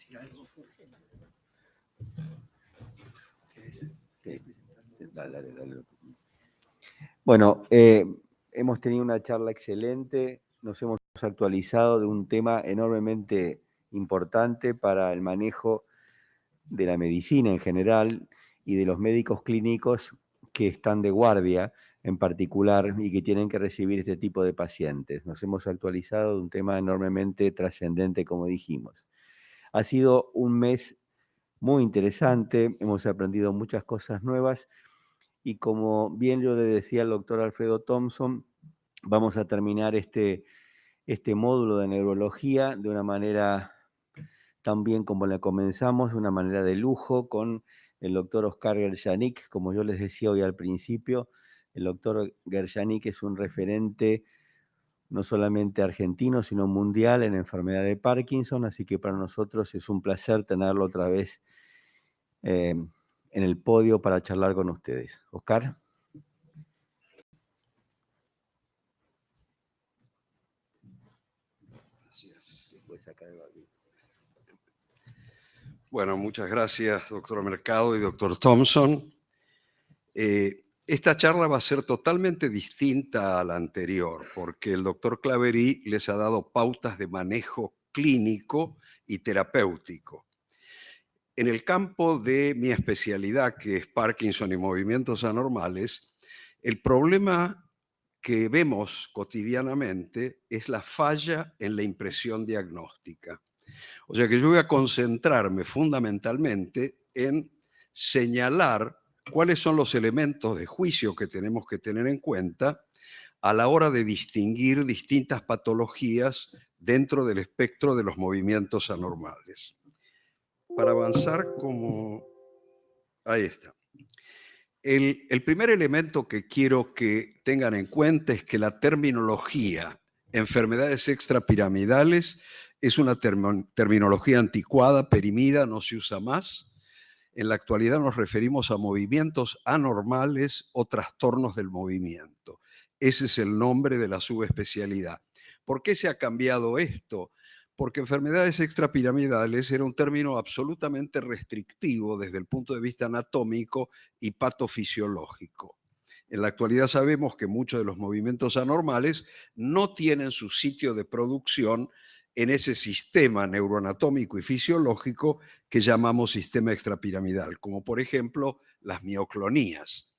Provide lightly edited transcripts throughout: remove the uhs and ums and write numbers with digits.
decir algo, Jorge? Sí, dale. Bueno, hemos tenido una charla excelente, nos hemos actualizado de un tema enormemente importante para el manejo de la medicina en general y de los médicos clínicos que están de guardia en particular y que tienen que recibir este tipo de pacientes. Nos hemos actualizado de un tema enormemente trascendente, como dijimos. Ha sido un mes muy interesante, hemos aprendido muchas cosas nuevas y como bien yo le decía al doctor Alfredo Thompson, vamos a terminar este módulo de neurología de una manera tan bien como la comenzamos, de una manera de lujo, con el doctor Oscar Gerjanik. Como yo les decía hoy al principio, el doctor Gerjanik es un referente no solamente argentino, sino mundial en enfermedad de Parkinson, así que para nosotros es un placer tenerlo otra vez en el podio para charlar con ustedes. Oscar. Gracias. Bueno, muchas gracias, doctor Mercado y doctor Thompson. Esta charla va a ser totalmente distinta a la anterior, porque el doctor Claverí les ha dado pautas de manejo clínico y terapéutico. En el campo de mi especialidad, que es Parkinson y movimientos anormales, el problema que vemos cotidianamente es la falla en la impresión diagnóstica. O sea que yo voy a concentrarme fundamentalmente en señalar cuáles son los elementos de juicio que tenemos que tener en cuenta a la hora de distinguir distintas patologías dentro del espectro de los movimientos anormales. Para avanzar como... Ahí está. El primer elemento que quiero que tengan en cuenta es que la terminología enfermedades extrapiramidales es una terminología anticuada, perimida, no se usa más. En la actualidad nos referimos a movimientos anormales o trastornos del movimiento. Ese es el nombre de la subespecialidad. ¿Por qué se ha cambiado esto? Porque enfermedades extrapiramidales era un término absolutamente restrictivo desde el punto de vista anatómico y patofisiológico. En la actualidad sabemos que muchos de los movimientos anormales no tienen su sitio de producción en ese sistema neuroanatómico y fisiológico que llamamos sistema extrapiramidal, como por ejemplo las mioclonías.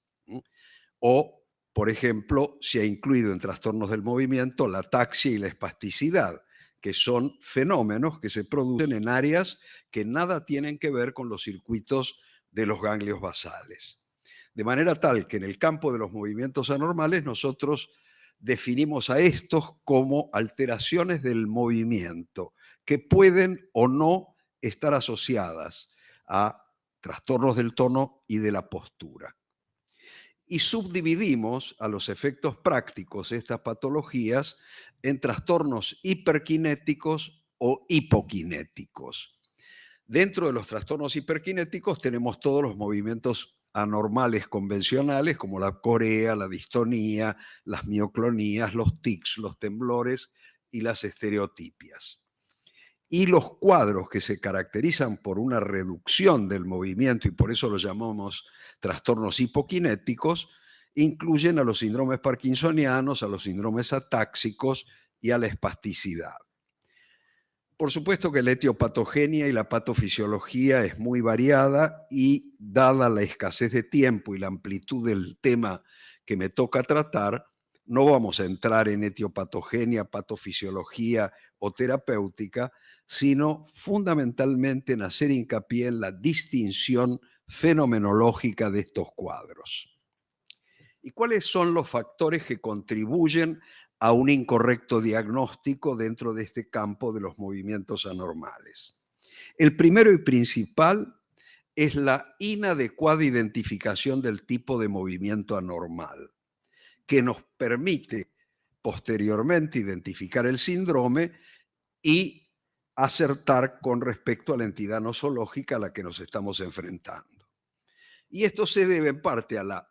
O, por ejemplo, se ha incluido en trastornos del movimiento la ataxia y la espasticidad, que son fenómenos que se producen en áreas que nada tienen que ver con los circuitos de los ganglios basales. De manera tal que en el campo de los movimientos anormales nosotros definimos a estos como alteraciones del movimiento que pueden o no estar asociadas a trastornos del tono y de la postura. Y subdividimos a los efectos prácticos estas patologías en trastornos hiperkinéticos o hipokinéticos. Dentro de los trastornos hiperkinéticos tenemos todos los movimientos anormales convencionales como la corea, la distonía, las mioclonías, los tics, los temblores y las estereotipias. Y los cuadros que se caracterizan por una reducción del movimiento y por eso los llamamos trastornos hipokinéticos, incluyen a los síndromes parkinsonianos, a los síndromes atáxicos y a la espasticidad. Por supuesto que la etiopatogenia y la patofisiología es muy variada y dada la escasez de tiempo y la amplitud del tema que me toca tratar, no vamos a entrar en etiopatogenia, patofisiología o terapéutica, sino fundamentalmente en hacer hincapié en la distinción fenomenológica de estos cuadros. ¿Y cuáles son los factores que contribuyen a un incorrecto diagnóstico dentro de este campo de los movimientos anormales? El primero y principal es la inadecuada identificación del tipo de movimiento anormal, que nos permite posteriormente identificar el síndrome y acertar con respecto a la entidad nosológica a la que nos estamos enfrentando. Y esto se debe en parte a la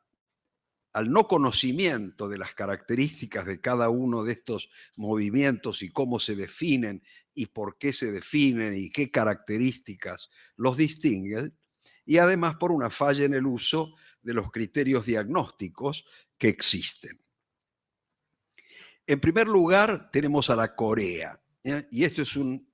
al no conocimiento de las características de cada uno de estos movimientos y cómo se definen y por qué se definen y qué características los distinguen, y además por una falla en el uso de los criterios diagnósticos que existen. En primer lugar, tenemos a la corea, y esto es un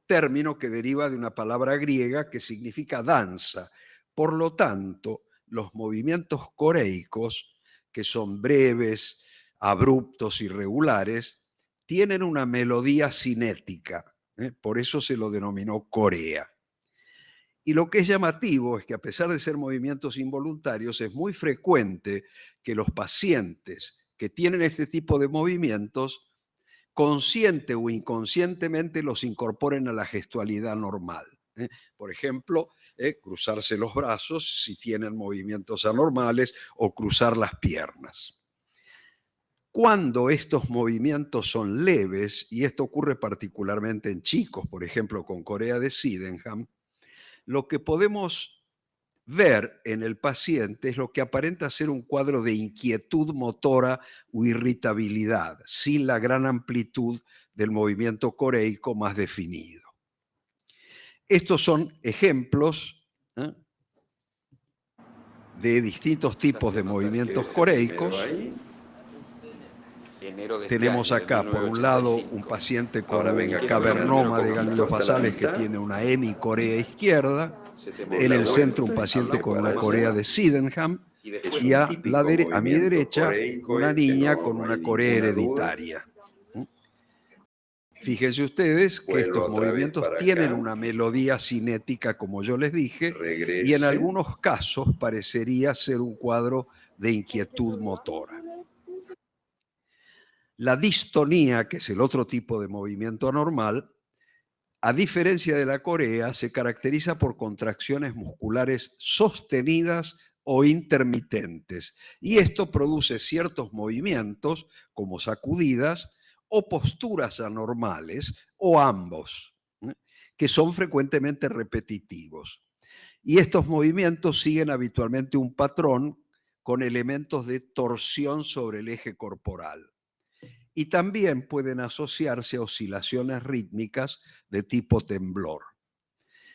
término que deriva de una palabra griega que significa danza. Por lo tanto, los movimientos coreicos, que son breves, abruptos y regulares, tienen una melodía cinética. Por eso se lo denominó corea. Y lo que es llamativo es que a pesar de ser movimientos involuntarios, es muy frecuente que los pacientes que tienen este tipo de movimientos, consciente o inconscientemente, los incorporen a la gestualidad normal. Por ejemplo, cruzarse los brazos si tienen movimientos anormales o cruzar las piernas. Cuando estos movimientos son leves, y esto ocurre particularmente en chicos, por ejemplo, con corea de Sydenham, lo que podemos ver en el paciente es lo que aparenta ser un cuadro de inquietud motora o irritabilidad, sin la gran amplitud del movimiento coreico más definido. Estos son ejemplos de distintos tipos de movimientos coreicos. Tenemos acá, por un lado, un paciente con un cavernoma de ganglios basales que tiene una hemicorea izquierda. En el centro, un paciente con una corea de Sydenham. Y a mi derecha, una niña con una corea hereditaria. Fíjense ustedes que estos movimientos tienen una melodía cinética, como yo les dije, y en algunos casos parecería ser un cuadro de inquietud motora. La distonía, que es el otro tipo de movimiento anormal, a diferencia de la corea, se caracteriza por contracciones musculares sostenidas o intermitentes, y esto produce ciertos movimientos, como sacudidas, o posturas anormales, o ambos, que son frecuentemente repetitivos. Y estos movimientos siguen habitualmente un patrón con elementos de torsión sobre el eje corporal. Y también pueden asociarse a oscilaciones rítmicas de tipo temblor.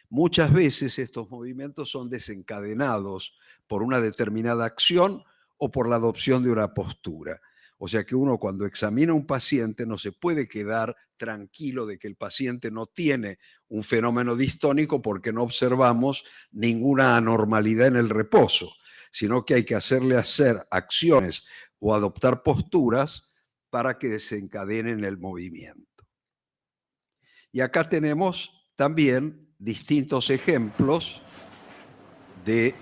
Muchas veces estos movimientos son desencadenados por una determinada acción o por la adopción de una postura. O sea que uno, cuando examina a un paciente, no se puede quedar tranquilo de que el paciente no tiene un fenómeno distónico porque no observamos ninguna anormalidad en el reposo, sino que hay que hacerle hacer acciones o adoptar posturas para que desencadenen el movimiento. Y acá tenemos también distintos ejemplos de,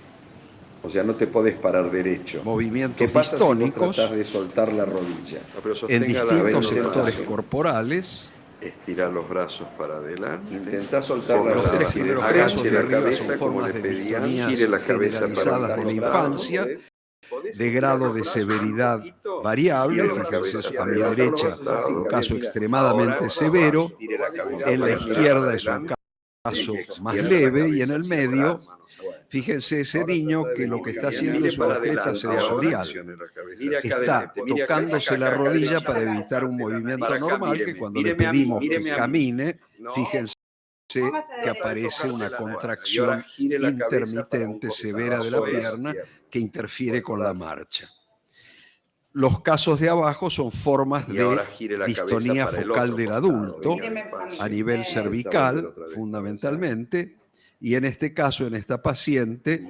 o sea, no te podés parar derecho. Movimientos distónicos si de soltar la rodilla. En distintos sectores corporales. Estirar los brazos para adelante. Intentá soltar la Los tres primeros casos de arriba son formas de distonías generalizadas de la infancia, de grado de severidad variable. Fíjense, a mi derecha un caso extremadamente severo, en la izquierda es un caso más leve, y en el medio, fíjense ese niño que lo que está haciendo es una treta sensorial. Está tocándose la rodilla para evitar un movimiento normal, que cuando le pedimos que camine, fíjense que aparece una contracción intermitente severa de la pierna que interfiere con la marcha. Los casos de abajo son formas de distonía focal del adulto a nivel cervical, fundamentalmente, y en este caso, en esta paciente,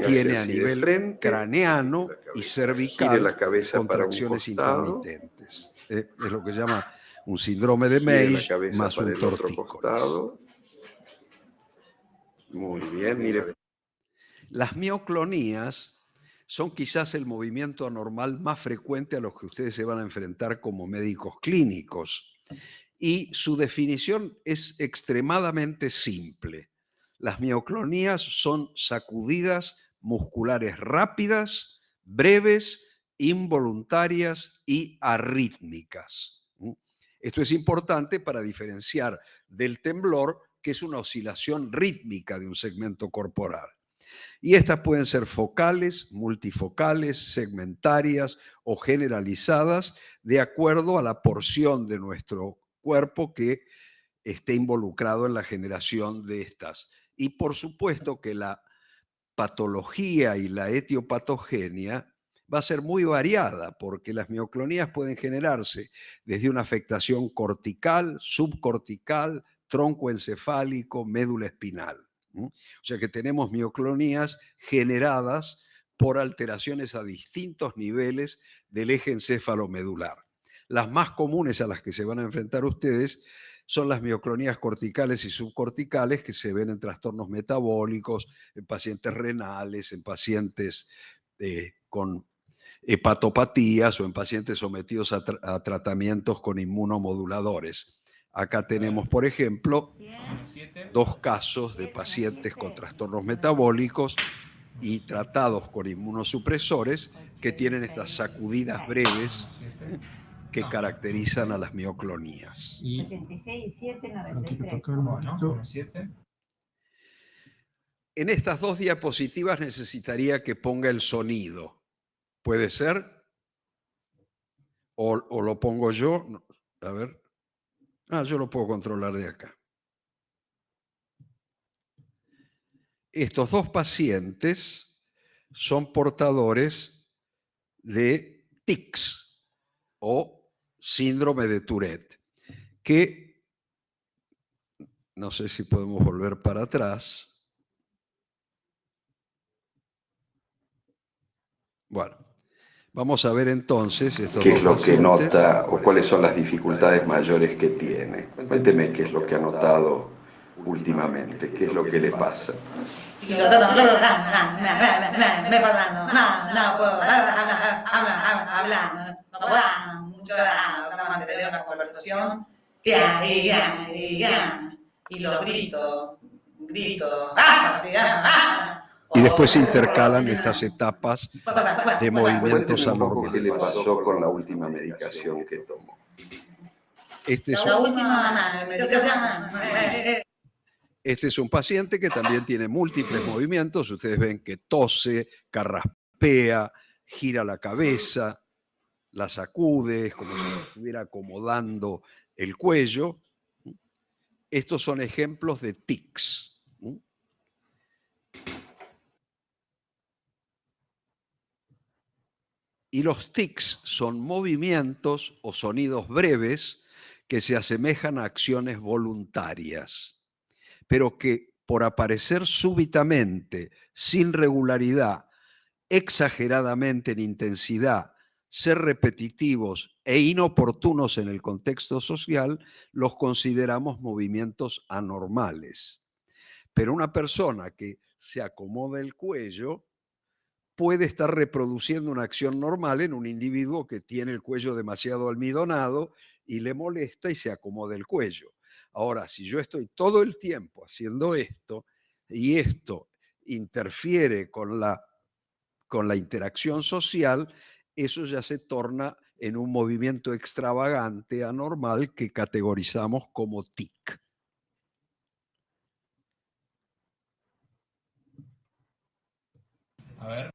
tiene a nivel craneano y cervical contracciones intermitentes. Es lo que se llama un síndrome de Meige más un tortícolis. Muy bien, mire. Las mioclonías son quizás el movimiento anormal más frecuente a los que ustedes se van a enfrentar como médicos clínicos. Y su definición es extremadamente simple. Las mioclonías son sacudidas musculares rápidas, breves, involuntarias y arrítmicas. Esto es importante para diferenciar del temblor, que es una oscilación rítmica de un segmento corporal. Y estas pueden ser focales, multifocales, segmentarias o generalizadas de acuerdo a la porción de nuestro cuerpo que esté involucrado en la generación de estas. Y por supuesto que la patología y la etiopatogenia va a ser muy variada porque las mioclonías pueden generarse desde una afectación cortical, subcortical, tronco encefálico, médula espinal. O sea que tenemos mioclonías generadas por alteraciones a distintos niveles del eje encéfalo-medular. Las más comunes a las que se van a enfrentar ustedes son las mioclonías corticales y subcorticales que se ven en trastornos metabólicos, en pacientes renales, en pacientes con hepatopatías o en pacientes sometidos a tratamientos con inmunomoduladores. Acá tenemos, por ejemplo, 2 casos de pacientes con trastornos metabólicos y tratados con inmunosupresores que tienen estas sacudidas breves que caracterizan a las mioclonías. 86,7,93. En estas 2 diapositivas necesitaría que ponga el sonido. ¿Puede ser? ¿O lo pongo yo? A ver. Yo lo puedo controlar de acá. Estos 2 pacientes son portadores de tics o síndrome de Tourette, que no sé si podemos volver para atrás. Bueno, vamos a ver entonces estos ¿Qué dos es lo que pacientes. nota o cuáles son las dificultades mayores que tiene? Cuénteme qué es lo que ha notado últimamente, qué es lo que le pasa. Y lo trato, me pasando, no puedo hablar, no puedo mucho mantener una conversación, y los grito, Y después se intercalan estas etapas de movimientos Cuénteme un poco qué le anormales. pasó con la última medicación que tomó. Este es un paciente que también tiene múltiples movimientos. Ustedes ven que tose, carraspea, gira la cabeza, la sacude, es como si estuviera acomodando el cuello. Estos son ejemplos de tics. Y los tics son movimientos o sonidos breves que se asemejan a acciones voluntarias, pero que por aparecer súbitamente, sin regularidad, exageradamente en intensidad, ser repetitivos e inoportunos en el contexto social, los consideramos movimientos anormales. Pero una persona que se acomoda el cuello puede estar reproduciendo una acción normal en un individuo que tiene el cuello demasiado almidonado y le molesta y se acomoda el cuello. Ahora, si yo estoy todo el tiempo haciendo esto y esto interfiere con la interacción social, eso ya se torna en un movimiento extravagante, anormal, que categorizamos como tic. A ver.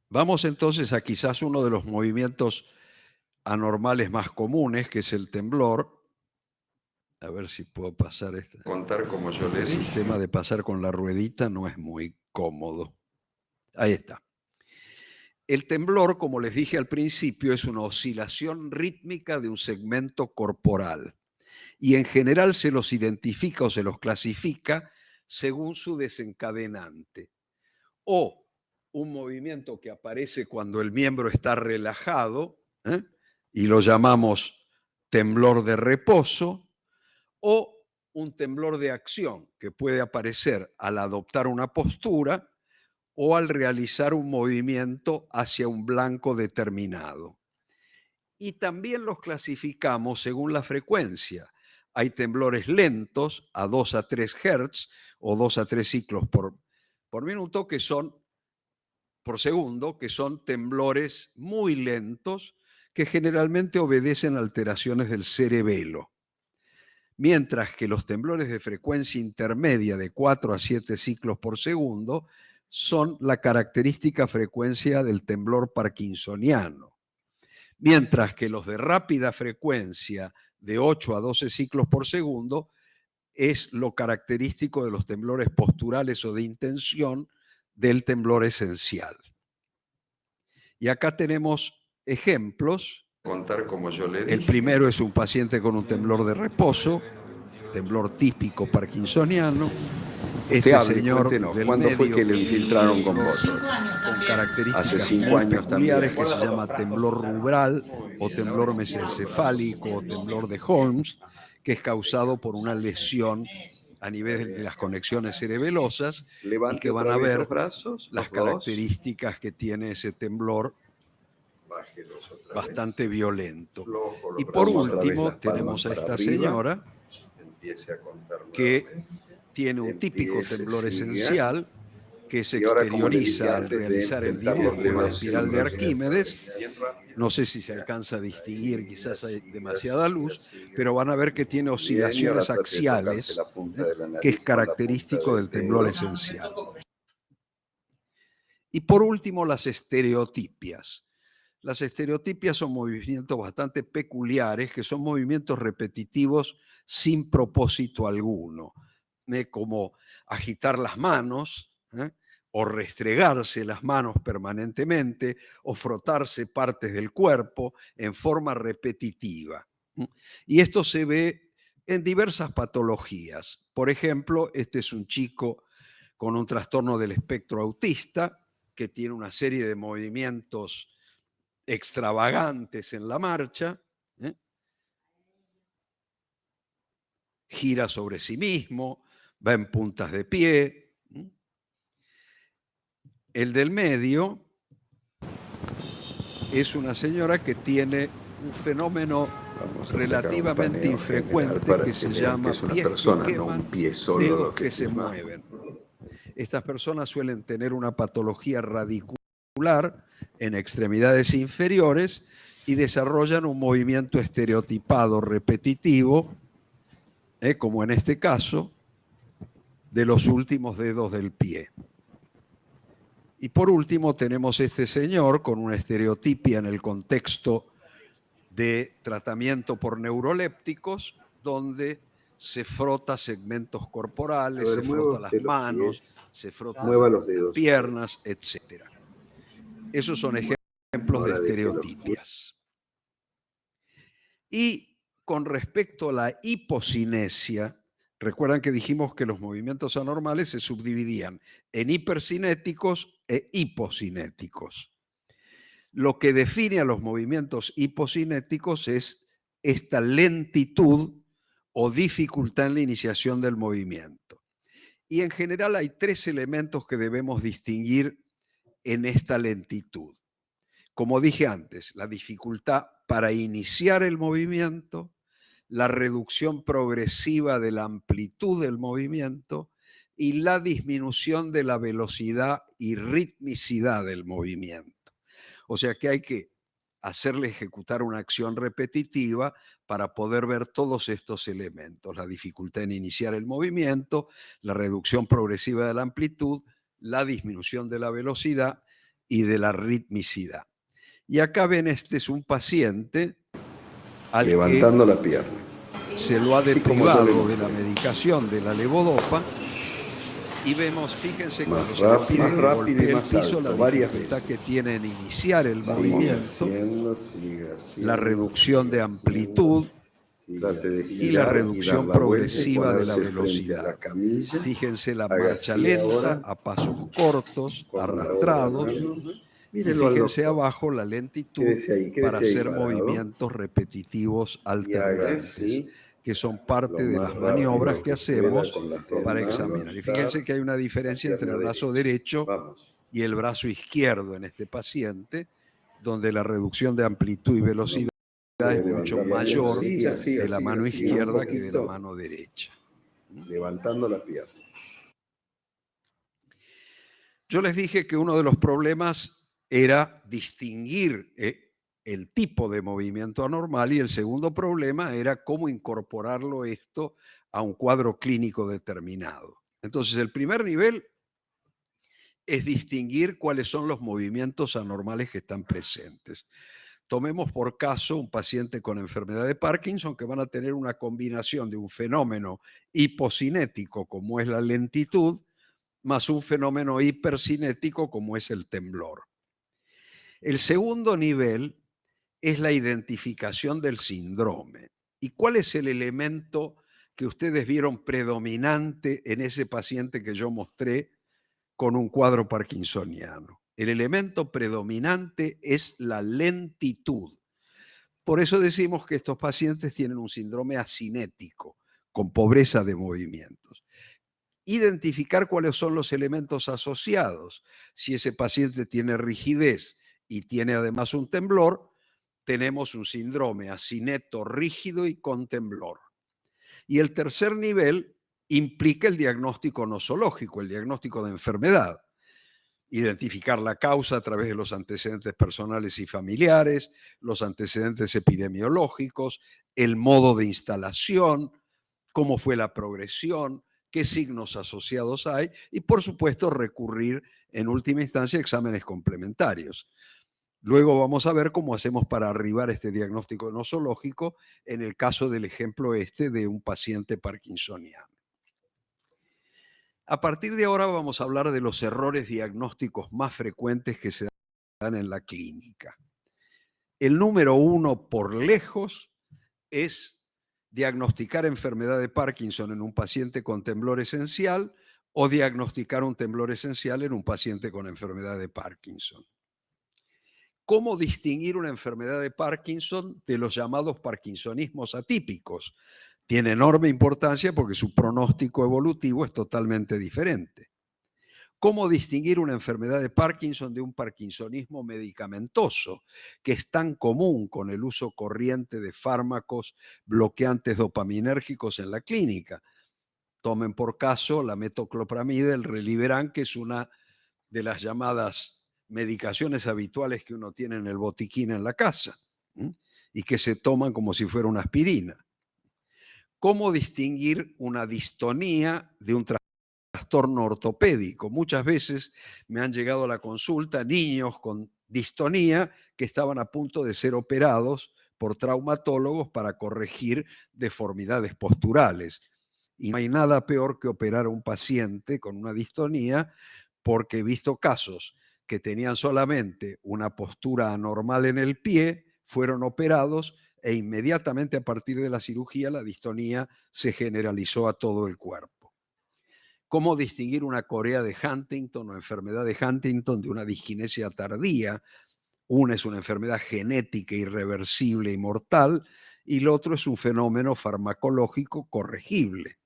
Vamos entonces a quizás uno de los movimientos anormales más comunes, que es el temblor. A ver si puedo pasar este. Contar como yo le El dije. sistema de pasar con la ruedita no es muy cómodo. Ahí está. El temblor, como les dije al principio, es una oscilación rítmica de un segmento corporal y en general se los identifica o se los clasifica según su desencadenante. O un movimiento que aparece cuando el miembro está relajado, y lo llamamos temblor de reposo, o un temblor de acción que puede aparecer al adoptar una postura o al realizar un movimiento hacia un blanco determinado. Y también los clasificamos según la frecuencia. Hay temblores lentos a 2 a 3 Hz o 2 a 3 ciclos por minuto por segundo, que son temblores muy lentos que generalmente obedecen a alteraciones del cerebelo. mientras que los temblores de frecuencia intermedia de 4 a 7 ciclos por segundo son la característica frecuencia del temblor parkinsoniano, mientras que los de rápida frecuencia de 8 a 12 ciclos por segundo es lo característico de los temblores posturales o de intención del temblor esencial. Y acá tenemos ejemplos. Contar como yo le dije. El primero es un paciente con un temblor de reposo, temblor típico parkinsoniano. Este señor del ¿cuándo fue medio que le infiltraron con Con votos? 5 años con también. características Hace 5 muy años peculiares también. que se llama temblor rubral o temblor mesencefálico o temblor de Holmes, que es causado por una lesión a nivel de las conexiones cerebelosas y que van a ver las características que tiene ese temblor bastante violento. Y por último tenemos a esta señora que tiene un típico temblor esencial que se exterioriza al realizar el dibujo de la espiral de Arquímedes. No sé si se alcanza a distinguir, quizás hay demasiada luz, pero van a ver que tiene oscilaciones axiales, que es característico del temblor esencial. Y por último, las estereotipias. Las estereotipias son movimientos bastante peculiares, que son movimientos repetitivos sin propósito alguno, como agitar las manos, o restregarse las manos permanentemente, o frotarse partes del cuerpo en forma repetitiva. Y esto se ve en diversas patologías. Por ejemplo, este es un chico con un trastorno del espectro autista, que tiene una serie de movimientos extravagantes en la marcha, gira sobre sí mismo, va en puntas de pie. El del medio es una señora que tiene un fenómeno relativamente infrecuente que se llama pies que queman, dedos que se mueven. Estas personas suelen tener una patología radicular en extremidades inferiores y desarrollan un movimiento estereotipado repetitivo, como en este caso, de los últimos dedos del pie. Y por último tenemos este señor con una estereotipia en el contexto de tratamiento por neurolépticos, donde se frota segmentos corporales, se frota las manos, se frota las piernas, etc. Esos son ejemplos de estereotipias. Y con respecto a la hipocinesia, recuerdan que dijimos que los movimientos anormales se subdividían en hipercinéticos e hipocinéticos. Lo que define a los movimientos hipocinéticos es esta lentitud o dificultad en la iniciación del movimiento. Y en general hay 3 elementos que debemos distinguir en esta lentitud. Como dije antes, la dificultad para iniciar el movimiento, la reducción progresiva de la amplitud del movimiento y la disminución de la velocidad y ritmicidad del movimiento. O sea que hay que hacerle ejecutar una acción repetitiva para poder ver todos estos elementos: la dificultad en iniciar el movimiento, la reducción progresiva de la amplitud, la disminución de la velocidad y de la ritmicidad. Y acá ven, este es un paciente al levantando la pierna. Se lo ha deprivado de la medicación de la levodopa y vemos, fíjense, cuando se le pide que golpee el piso, la dificultad que tiene en iniciar el movimiento, la reducción de amplitud y la reducción progresiva de la velocidad. Fíjense la marcha lenta, a pasos cortos, arrastrados. Y fíjense abajo la lentitud para hacer movimientos repetitivos alternantes, que son parte de las maniobras que hacemos para examinar. Y fíjense que hay una diferencia entre el brazo derecho y el brazo izquierdo en este paciente, donde la reducción de amplitud y velocidad es mucho mayor de la mano izquierda que de la mano derecha. Levantando la pierna. Yo les dije que uno de los problemas era distinguir el tipo de movimiento anormal y el segundo problema era cómo incorporarlo esto a un cuadro clínico determinado. Entonces, el primer nivel es distinguir cuáles son los movimientos anormales que están presentes. Tomemos por caso un paciente con enfermedad de Parkinson que van a tener una combinación de un fenómeno hipocinético como es la lentitud, más un fenómeno hipercinético como es el temblor. El segundo nivel es la identificación del síndrome. ¿Y cuál es el elemento que ustedes vieron predominante en ese paciente que yo mostré con un cuadro parkinsoniano? El elemento predominante es la lentitud. Por eso decimos que estos pacientes tienen un síndrome asinético, con pobreza de movimientos. Identificar cuáles son los elementos asociados. Si ese paciente tiene rigidez y tiene además un temblor, tenemos un síndrome asineto rígido y con temblor. Y el tercer nivel implica el diagnóstico nosológico, el diagnóstico de enfermedad. Identificar la causa a través de los antecedentes personales y familiares, los antecedentes epidemiológicos, el modo de instalación, cómo fue la progresión, qué signos asociados hay y, por supuesto, recurrir en última instancia a exámenes complementarios. Luego vamos a ver cómo hacemos para arribar este diagnóstico nosológico en el caso del ejemplo este de un paciente parkinsoniano. A partir de ahora vamos a hablar de los errores diagnósticos más frecuentes que se dan en la clínica. El número uno por lejos es diagnosticar enfermedad de Parkinson en un paciente con temblor esencial o diagnosticar un temblor esencial en un paciente con enfermedad de Parkinson. ¿Cómo distinguir una enfermedad de Parkinson de los llamados parkinsonismos atípicos? Tiene enorme importancia porque su pronóstico evolutivo es totalmente diferente. ¿Cómo distinguir una enfermedad de Parkinson de un parkinsonismo medicamentoso, que es tan común con el uso corriente de fármacos bloqueantes dopaminérgicos en la clínica? Tomen por caso la metoclopramida, el Reliberan, que es una de las llamadas medicaciones habituales que uno tiene en el botiquín en la casa y que se toman como si fuera una aspirina. ¿Cómo distinguir una distonía de un trastorno ortopédico? Muchas veces me han llegado a la consulta niños con distonía que estaban a punto de ser operados por traumatólogos para corregir deformidades posturales. Y no hay nada peor que operar a un paciente con una distonía, porque he visto casos que tenían solamente una postura anormal en el pie, fueron operados e inmediatamente a partir de la cirugía la distonía se generalizó a todo el cuerpo. ¿Cómo distinguir una corea de Huntington o enfermedad de Huntington de una disquinesia tardía? Una es una enfermedad genética irreversible y mortal y el otro es un fenómeno farmacológico corregible.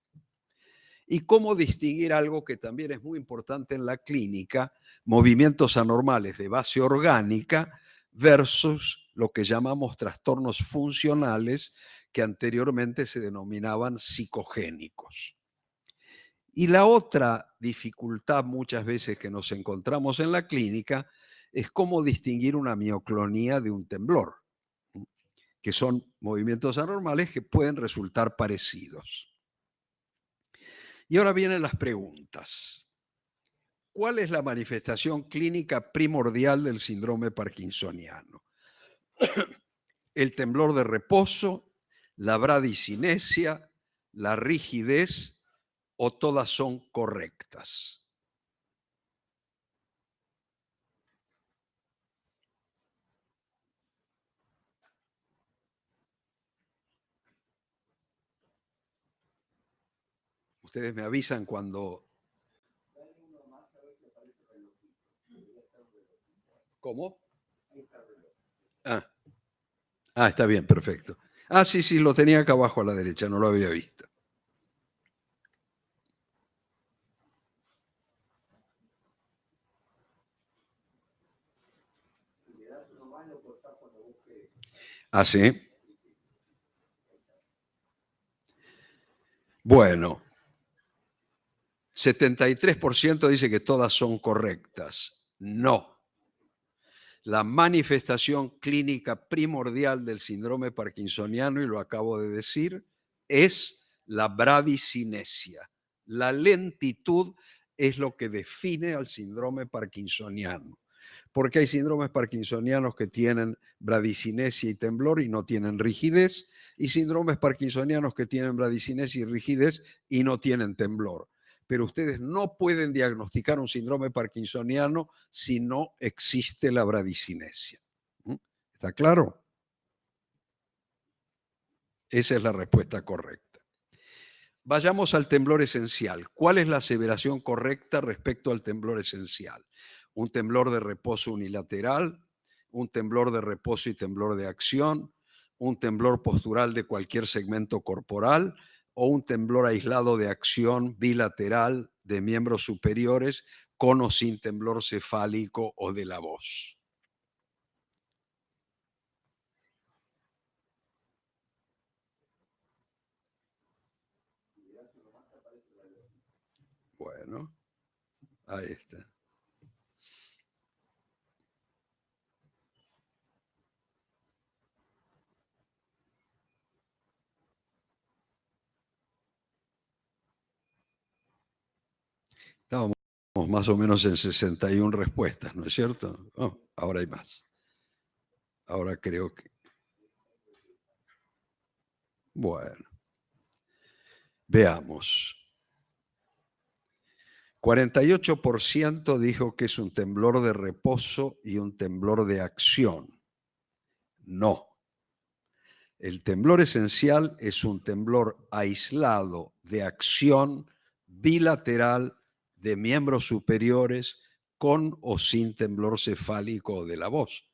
¿Y cómo distinguir algo que también es muy importante en la clínica, movimientos anormales de base orgánica versus lo que llamamos trastornos funcionales que anteriormente se denominaban psicogénicos? Y la otra dificultad muchas veces que nos encontramos en la clínica es cómo distinguir una mioclonía de un temblor, que son movimientos anormales que pueden resultar parecidos. Y ahora vienen las preguntas. ¿Cuál es la manifestación clínica primordial del síndrome parkinsoniano? ¿El temblor de reposo, la bradicinesia, la rigidez o todas son correctas? Ustedes me avisan cuando... ¿Cómo? Está bien, perfecto. Sí, lo tenía acá abajo a la derecha, no lo había visto. ¿Sí? Bueno, 73% dice que todas son correctas. No. La manifestación clínica primordial del síndrome parkinsoniano, y lo acabo de decir, es la bradicinesia. La lentitud es lo que define al síndrome parkinsoniano. Porque hay síndromes parkinsonianos que tienen bradicinesia y temblor y no tienen rigidez, y síndromes parkinsonianos que tienen bradicinesia y rigidez y no tienen temblor. Pero ustedes no pueden diagnosticar un síndrome parkinsoniano si no existe la bradicinesia. ¿Está claro? Esa es la respuesta correcta. Vayamos al temblor esencial. ¿Cuál es la aseveración correcta respecto al temblor esencial? Un temblor de reposo unilateral, un temblor de reposo y temblor de acción, un temblor postural de cualquier segmento corporal o un temblor aislado de acción bilateral de miembros superiores con o sin temblor cefálico o de la voz. Bueno, ahí está. Estábamos más o menos en 61 respuestas, ¿no es cierto? Oh, ahora hay más. Ahora creo que... Bueno, veamos. 48% dijo que es un temblor de reposo y un temblor de acción. No. El temblor esencial es un temblor aislado de acción bilateral de miembros superiores con o sin temblor cefálico o de la voz.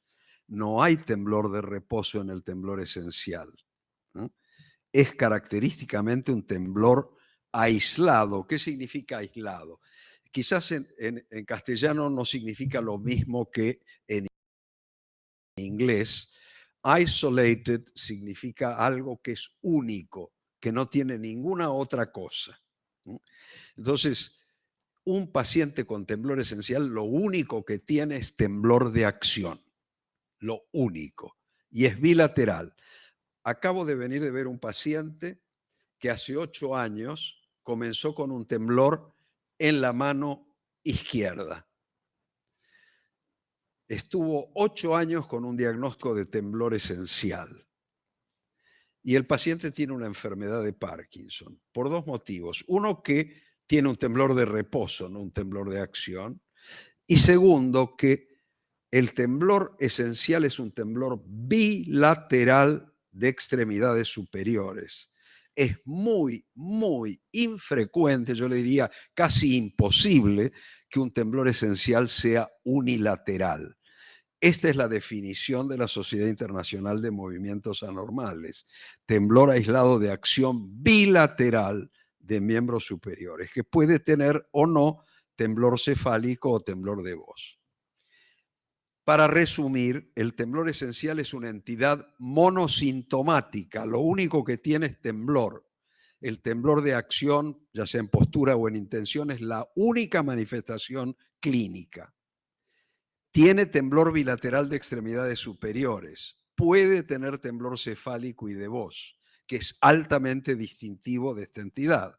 No hay temblor de reposo en el temblor esencial, ¿no? Es característicamente un temblor aislado. ¿Qué significa aislado? Quizás en castellano no significa lo mismo que en inglés. Isolated significa algo que es único, que no tiene ninguna otra cosa. Entonces, un paciente con temblor esencial lo único que tiene es temblor de acción, lo único, y es bilateral. Acabo de venir de ver un paciente que hace 8 años comenzó con un temblor en la mano izquierda. Estuvo 8 años con un diagnóstico de temblor esencial. Y el paciente tiene una enfermedad de Parkinson por 2 motivos. Uno, que tiene un temblor de reposo, no un temblor de acción. Y segundo, que el temblor esencial es un temblor bilateral de extremidades superiores. Es muy, muy infrecuente, yo le diría casi imposible, que un temblor esencial sea unilateral. Esta es la definición de la Sociedad Internacional de Movimientos Anormales. Temblor aislado de acción bilateral de miembros superiores, que puede tener o no temblor cefálico o temblor de voz. Para resumir, el temblor esencial es una entidad monosintomática. Lo único que tiene es temblor. El temblor de acción, ya sea en postura o en intención, es la única manifestación clínica. Tiene temblor bilateral de extremidades superiores. Puede tener temblor cefálico y de voz, que es altamente distintivo de esta entidad.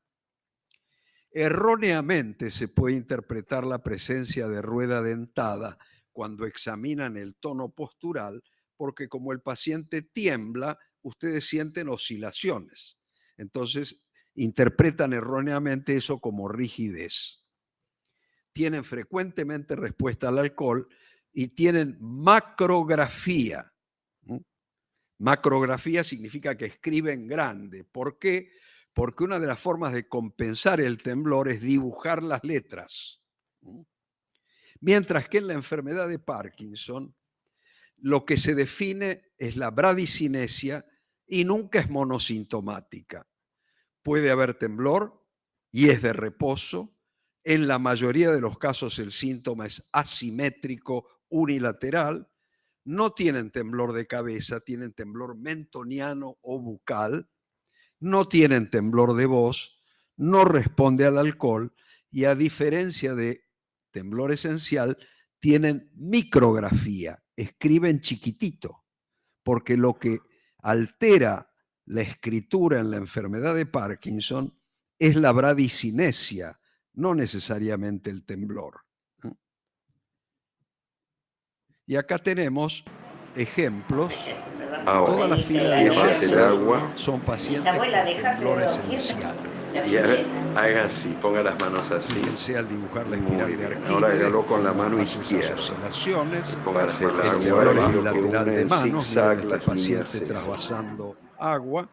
Erróneamente se puede interpretar la presencia de rueda dentada cuando examinan el tono postural, porque como el paciente tiembla, ustedes sienten oscilaciones. Entonces, interpretan erróneamente eso como rigidez. Tienen frecuentemente respuesta al alcohol y tienen macrografía. Macrografía significa que escriben grande. ¿Por qué? Porque una de las formas de compensar el temblor es dibujar las letras. Mientras que en la enfermedad de Parkinson, lo que se define es la bradicinesia y nunca es monosintomática. Puede haber temblor y es de reposo. En la mayoría de los casos el síntoma es asimétrico, unilateral. No tienen temblor de cabeza, tienen temblor mentoniano o bucal. No tienen temblor de voz, no responde al alcohol y, a diferencia de temblor esencial, tienen micrografía, escriben chiquitito, porque lo que altera la escritura en la enfermedad de Parkinson es la bradicinesia, no necesariamente el temblor. Y acá tenemos ejemplos. Toda la fila de abajo son pacientes con temblor esencial. Y haga así, ponga las manos así. Fíjense al dibujar la espiral de Arquímedes. Ahora hágalo con la mano hace esas izquierda. oscilaciones. Póngase El la temblor agua es bilateral de manos. zigzag, Miren las este líneas paciente se trasvasando agua.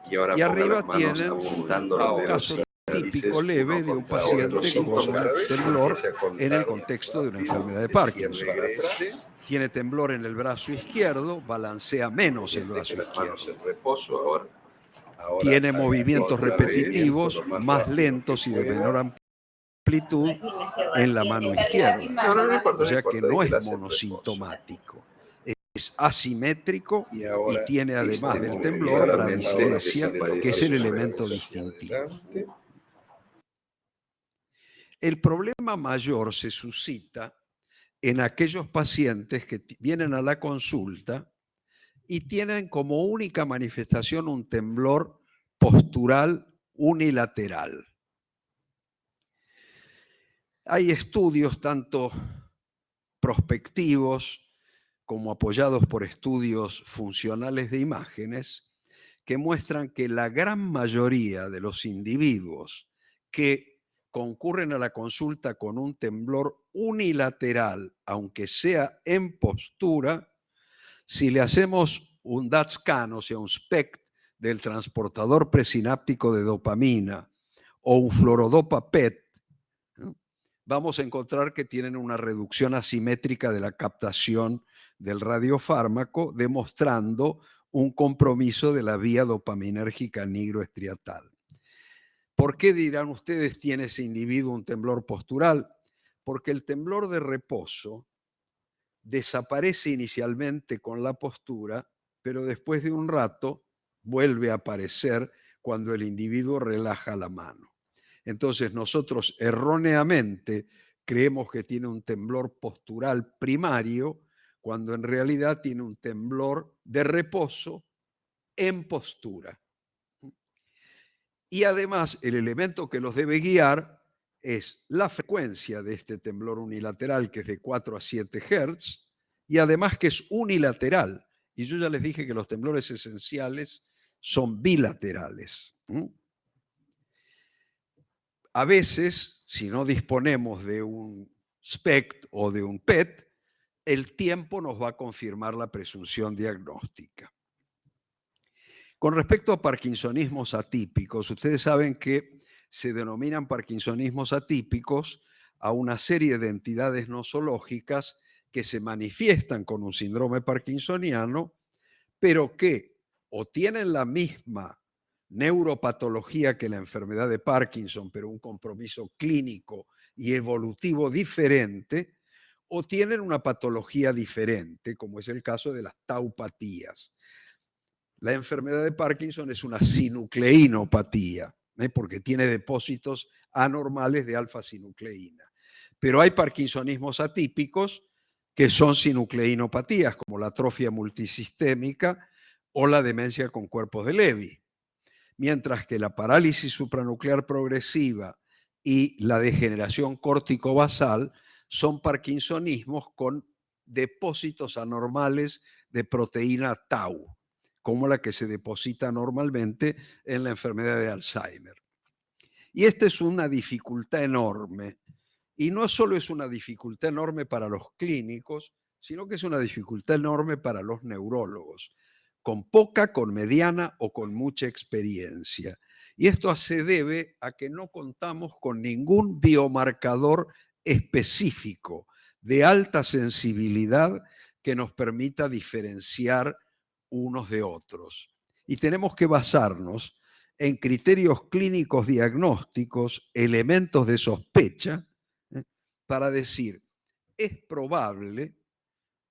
Y ahora Y ponga arriba las manos tienen apuntando un los dedos caso típico índices, leve uno de un contra paciente otro, con cinco cada vez, temblor empiece a contar en el contexto de una rápido, enfermedad de de Parkinson. cierre atrás. Tiene temblor en el brazo izquierdo, balancea menos el brazo Deje las manos izquierdo. en reposo ahora. Tiene Haga movimientos otra vez, repetitivos, lo más rápido lentos que y de pueda. menor amplitud en la mano izquierda. No O sea que no es déjela en reposo. monosintomático. Es asimétrico Y y tiene además del temblor claramente bradicinesia, desaparece que es el su elemento brazo distintivo. hacia adelante. El problema mayor se suscita en aquellos pacientes que vienen a la consulta y tienen como única manifestación un temblor postural unilateral. Hay estudios tanto prospectivos como apoyados por estudios funcionales de imágenes que muestran que la gran mayoría de los individuos que concurren a la consulta con un temblor unilateral, aunque sea en postura, si le hacemos un DAT scan, o sea, un SPECT del transportador presináptico de dopamina o un fluorodopa PET, ¿no?, vamos a encontrar que tienen una reducción asimétrica de la captación del radiofármaco, demostrando un compromiso de la vía dopaminérgica nigroestriatal. ¿Por qué, dirán ustedes, tiene ese individuo un temblor postural? Porque el temblor de reposo desaparece inicialmente con la postura, pero después de un rato vuelve a aparecer cuando el individuo relaja la mano. Entonces nosotros erróneamente creemos que tiene un temblor postural primario, cuando en realidad tiene un temblor de reposo en postura. Y además el elemento que los debe guiar es la frecuencia de este temblor unilateral, que es de 4 a 7 Hz, y además que es unilateral. Y yo ya les dije que los temblores esenciales son bilaterales. A veces, si no disponemos de un SPECT o de un PET, el tiempo nos va a confirmar la presunción diagnóstica. Con respecto a parkinsonismos atípicos, ustedes saben que se denominan parkinsonismos atípicos a una serie de entidades nosológicas que se manifiestan con un síndrome parkinsoniano, pero que o tienen la misma neuropatología que la enfermedad de Parkinson, pero un compromiso clínico y evolutivo diferente, o tienen una patología diferente, como es el caso de las taupatías. La enfermedad de Parkinson es una sinucleinopatía, porque tiene depósitos anormales de alfa-sinucleína. Pero hay parkinsonismos atípicos que son sinucleinopatías, como la atrofia multisistémica o la demencia con cuerpos de Levy. Mientras que la parálisis supranuclear progresiva y la degeneración córtico-basal son parkinsonismos con depósitos anormales de proteína tau, como la que se deposita normalmente en la enfermedad de Alzheimer. Y esta es una dificultad enorme. Y no solo es una dificultad enorme para los clínicos, sino que es una dificultad enorme para los neurólogos, con poca, con mediana o con mucha experiencia. Y esto se debe a que no contamos con ningún biomarcador específico de alta sensibilidad que nos permita diferenciar unos de otros. Y tenemos que basarnos en criterios clínicos diagnósticos, elementos de sospecha, para decir, es probable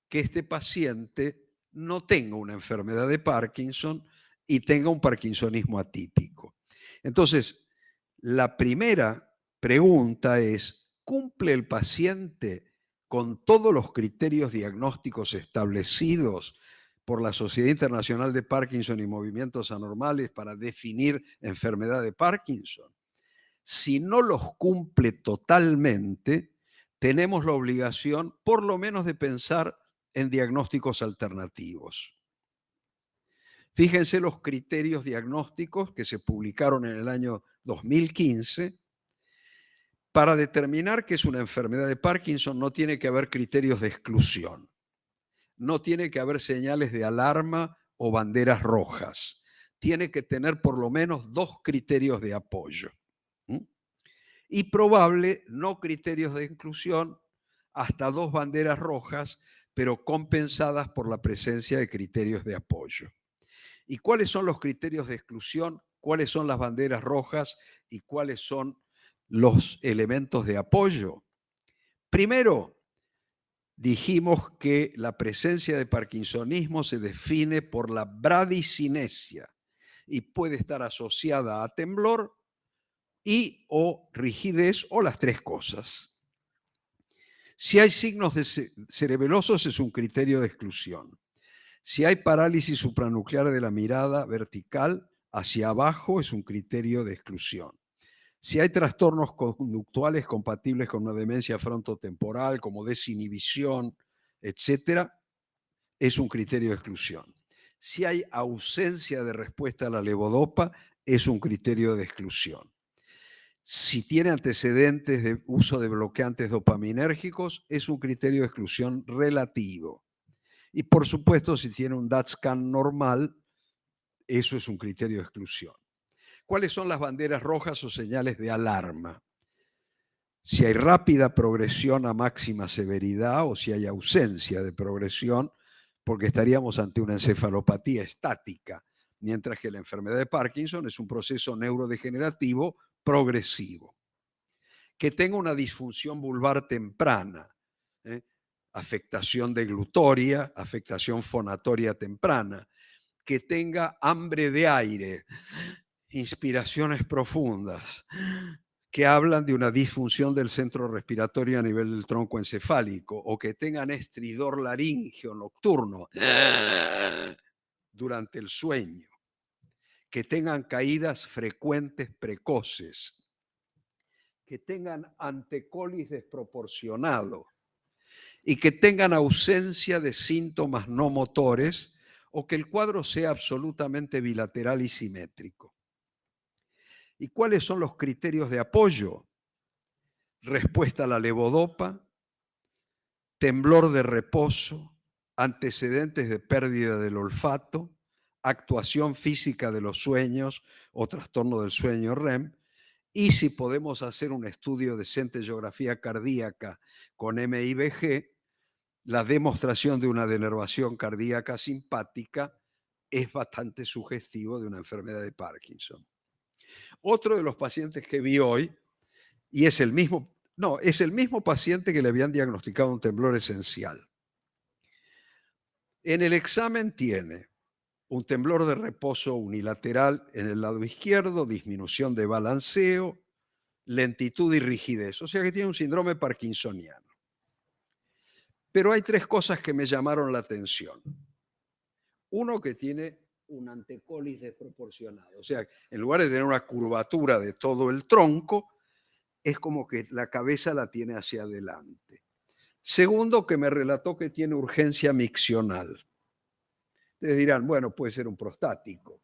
que este paciente no tenga una enfermedad de Parkinson y tenga un parkinsonismo atípico. Entonces, la primera pregunta es, ¿cumple el paciente con todos los criterios diagnósticos establecidos por la Sociedad Internacional de Parkinson y Movimientos Anormales para definir enfermedad de Parkinson, si no los cumple totalmente, tenemos la obligación por lo menos de pensar en diagnósticos alternativos. Fíjense los criterios diagnósticos que se publicaron en el año 2015. Para determinar que es una enfermedad de Parkinson no tiene que haber criterios de exclusión. No tiene que haber señales de alarma o banderas rojas. Tiene que tener por lo menos 2 criterios de apoyo. Y probable no criterios de exclusión hasta 2 banderas rojas, pero compensadas por la presencia de criterios de apoyo. ¿Y cuáles son los criterios de exclusión? ¿Cuáles son las banderas rojas? ¿Y cuáles son los elementos de apoyo? Primero, dijimos que la presencia de parkinsonismo se define por la bradicinesia y puede estar asociada a temblor y o rigidez o las 3 cosas. Si hay signos cerebelosos es un criterio de exclusión. Si hay parálisis supranuclear de la mirada vertical hacia abajo es un criterio de exclusión. Si hay trastornos conductuales compatibles con una demencia frontotemporal, como desinhibición, etcétera, es un criterio de exclusión. Si hay ausencia de respuesta a la levodopa, es un criterio de exclusión. Si tiene antecedentes de uso de bloqueantes dopaminérgicos, es un criterio de exclusión relativo. Y por supuesto, si tiene un DAT-scan normal, eso es un criterio de exclusión. ¿Cuáles son las banderas rojas o señales de alarma? Si hay rápida progresión a máxima severidad o si hay ausencia de progresión, porque estaríamos ante una encefalopatía estática, mientras que la enfermedad de Parkinson es un proceso neurodegenerativo progresivo. Que tenga una disfunción vulvar temprana, afectación deglutoria, afectación fonatoria temprana, que tenga hambre de aire, inspiraciones profundas, que hablan de una disfunción del centro respiratorio a nivel del tronco encefálico, o que tengan estridor laríngeo nocturno durante el sueño, que tengan caídas frecuentes precoces, que tengan antecolis desproporcionado y que tengan ausencia de síntomas no motores o que el cuadro sea absolutamente bilateral y simétrico. ¿Y cuáles son los criterios de apoyo? Respuesta a la levodopa, temblor de reposo, antecedentes de pérdida del olfato, actuación física de los sueños o trastorno del sueño REM, y si podemos hacer un estudio de centellografía cardíaca con MIBG, la demostración de una denervación cardíaca simpática es bastante sugestivo de una enfermedad de Parkinson. Otro de los pacientes que vi hoy, y es el mismo paciente que le habían diagnosticado un temblor esencial. En el examen tiene un temblor de reposo unilateral en el lado izquierdo, disminución de balanceo, lentitud y rigidez, o sea que tiene un síndrome parkinsoniano. Pero hay 3 cosas que me llamaron la atención. Uno, que tiene un antecolis desproporcionado, o sea, en lugar de tener una curvatura de todo el tronco, es como que la cabeza la tiene hacia adelante. Segundo, que me relató que tiene urgencia miccional. Ustedes dirán, bueno, puede ser un prostático,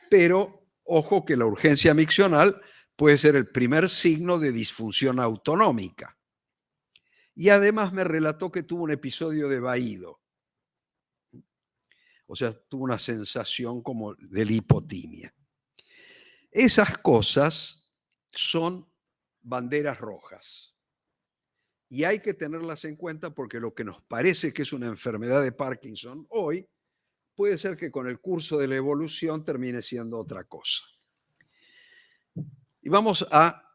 pero ojo que la urgencia miccional puede ser el primer signo de disfunción autonómica. Y además me relató que tuvo un episodio de vaído. O sea, tuvo una sensación como de lipotimia. Esas cosas son banderas rojas. Y hay que tenerlas en cuenta porque lo que nos parece que es una enfermedad de Parkinson hoy puede ser que con el curso de la evolución termine siendo otra cosa. Y vamos a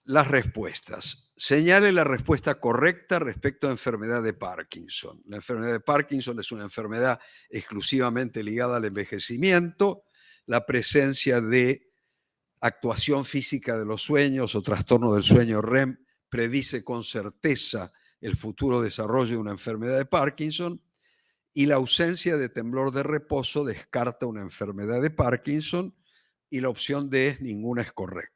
las respuestas. Señale la respuesta correcta respecto a enfermedad de Parkinson. La enfermedad de Parkinson es una enfermedad exclusivamente ligada al envejecimiento, la presencia de actuación física de los sueños o trastorno del sueño REM predice con certeza el futuro desarrollo de una enfermedad de Parkinson, y la ausencia de temblor de reposo descarta una enfermedad de Parkinson, y la opción D es ninguna es correcta.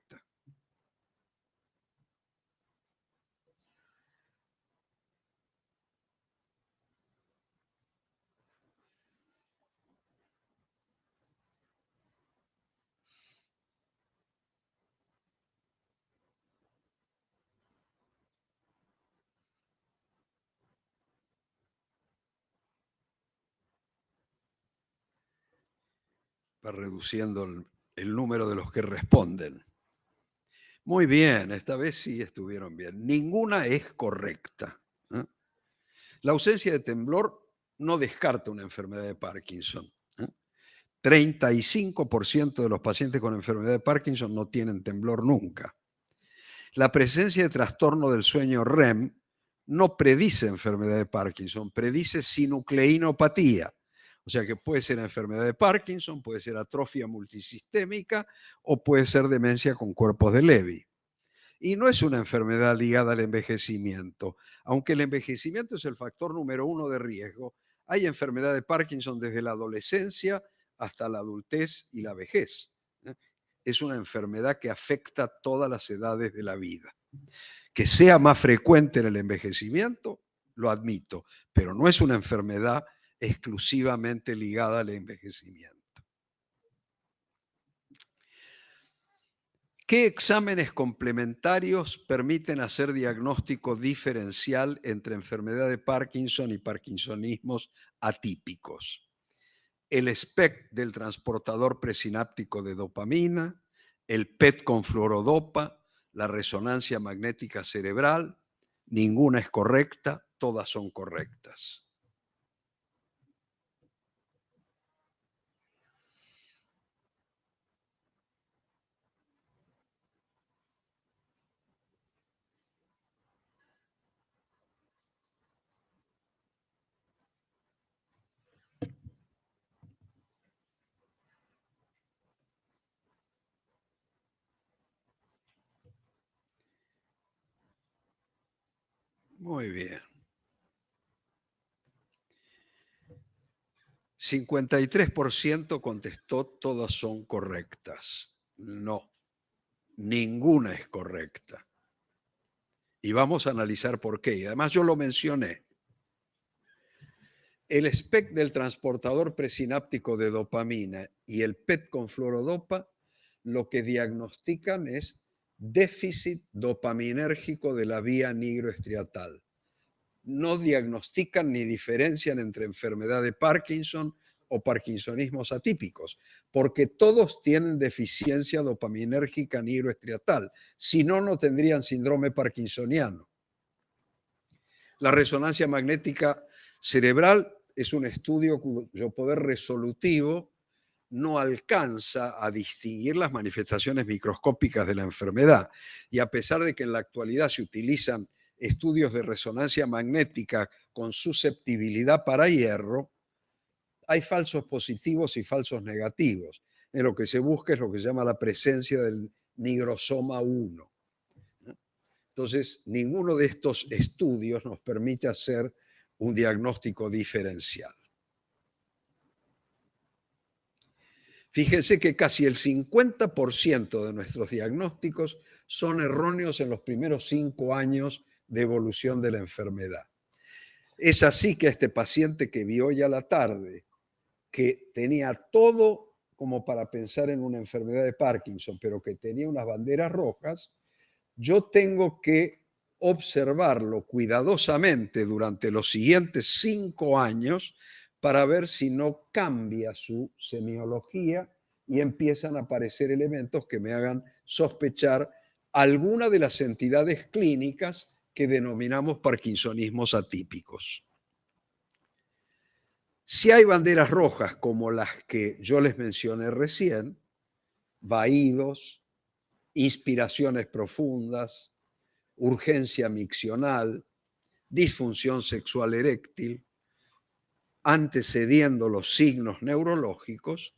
Va reduciendo el número de los que responden. Muy bien, esta vez sí estuvieron bien. Ninguna es correcta. La ausencia de temblor no descarta una enfermedad de Parkinson. 35% de los pacientes con enfermedad de Parkinson no tienen temblor nunca. La presencia de trastorno del sueño REM no predice enfermedad de Parkinson, predice sinucleinopatía. O sea que puede ser enfermedad de Parkinson, puede ser atrofia multisistémica o puede ser demencia con cuerpos de Levy. Y no es una enfermedad ligada al envejecimiento. Aunque el envejecimiento es el factor número 1 de riesgo, hay enfermedad de Parkinson desde la adolescencia hasta la adultez y la vejez. Es una enfermedad que afecta a todas las edades de la vida. Que sea más frecuente en el envejecimiento, lo admito, pero no es una enfermedad exclusivamente ligada al envejecimiento. ¿Qué exámenes complementarios permiten hacer diagnóstico diferencial entre enfermedad de Parkinson y parkinsonismos atípicos? El SPECT del transportador presináptico de dopamina, el PET con fluorodopa, la resonancia magnética cerebral. Ninguna es correcta, todas son correctas. Muy bien. 53% contestó todas son correctas. No, ninguna es correcta. Y vamos a analizar por qué. Y además yo lo mencioné. El SPECT del transportador presináptico de dopamina y el PET con fluorodopa lo que diagnostican es déficit dopaminérgico de la vía nigroestriatal. No diagnostican ni diferencian entre enfermedad de Parkinson o parkinsonismos atípicos, porque todos tienen deficiencia dopaminérgica nigroestriatal. Si no, no tendrían síndrome parkinsoniano. La resonancia magnética cerebral es un estudio cuyo poder resolutivo no alcanza a distinguir las manifestaciones microscópicas de la enfermedad. Y a pesar de que en la actualidad se utilizan estudios de resonancia magnética con susceptibilidad para hierro, hay falsos positivos y falsos negativos. En lo que se busca es lo que se llama la presencia del nigrosoma 1. Entonces, ninguno de estos estudios nos permite hacer un diagnóstico diferencial. Fíjense que casi el 50% de nuestros diagnósticos son erróneos en los primeros 5 años de evolución de la enfermedad. Es así que este paciente que vi hoy a la tarde, que tenía todo como para pensar en una enfermedad de Parkinson, pero que tenía unas banderas rojas, yo tengo que observarlo cuidadosamente durante los siguientes 5 años para ver si no cambia su semiología y empiezan a aparecer elementos que me hagan sospechar alguna de las entidades clínicas que denominamos parkinsonismos atípicos. Si hay banderas rojas como las que yo les mencioné recién, vaídos, inspiraciones profundas, urgencia miccional, disfunción sexual eréctil, antecediendo los signos neurológicos,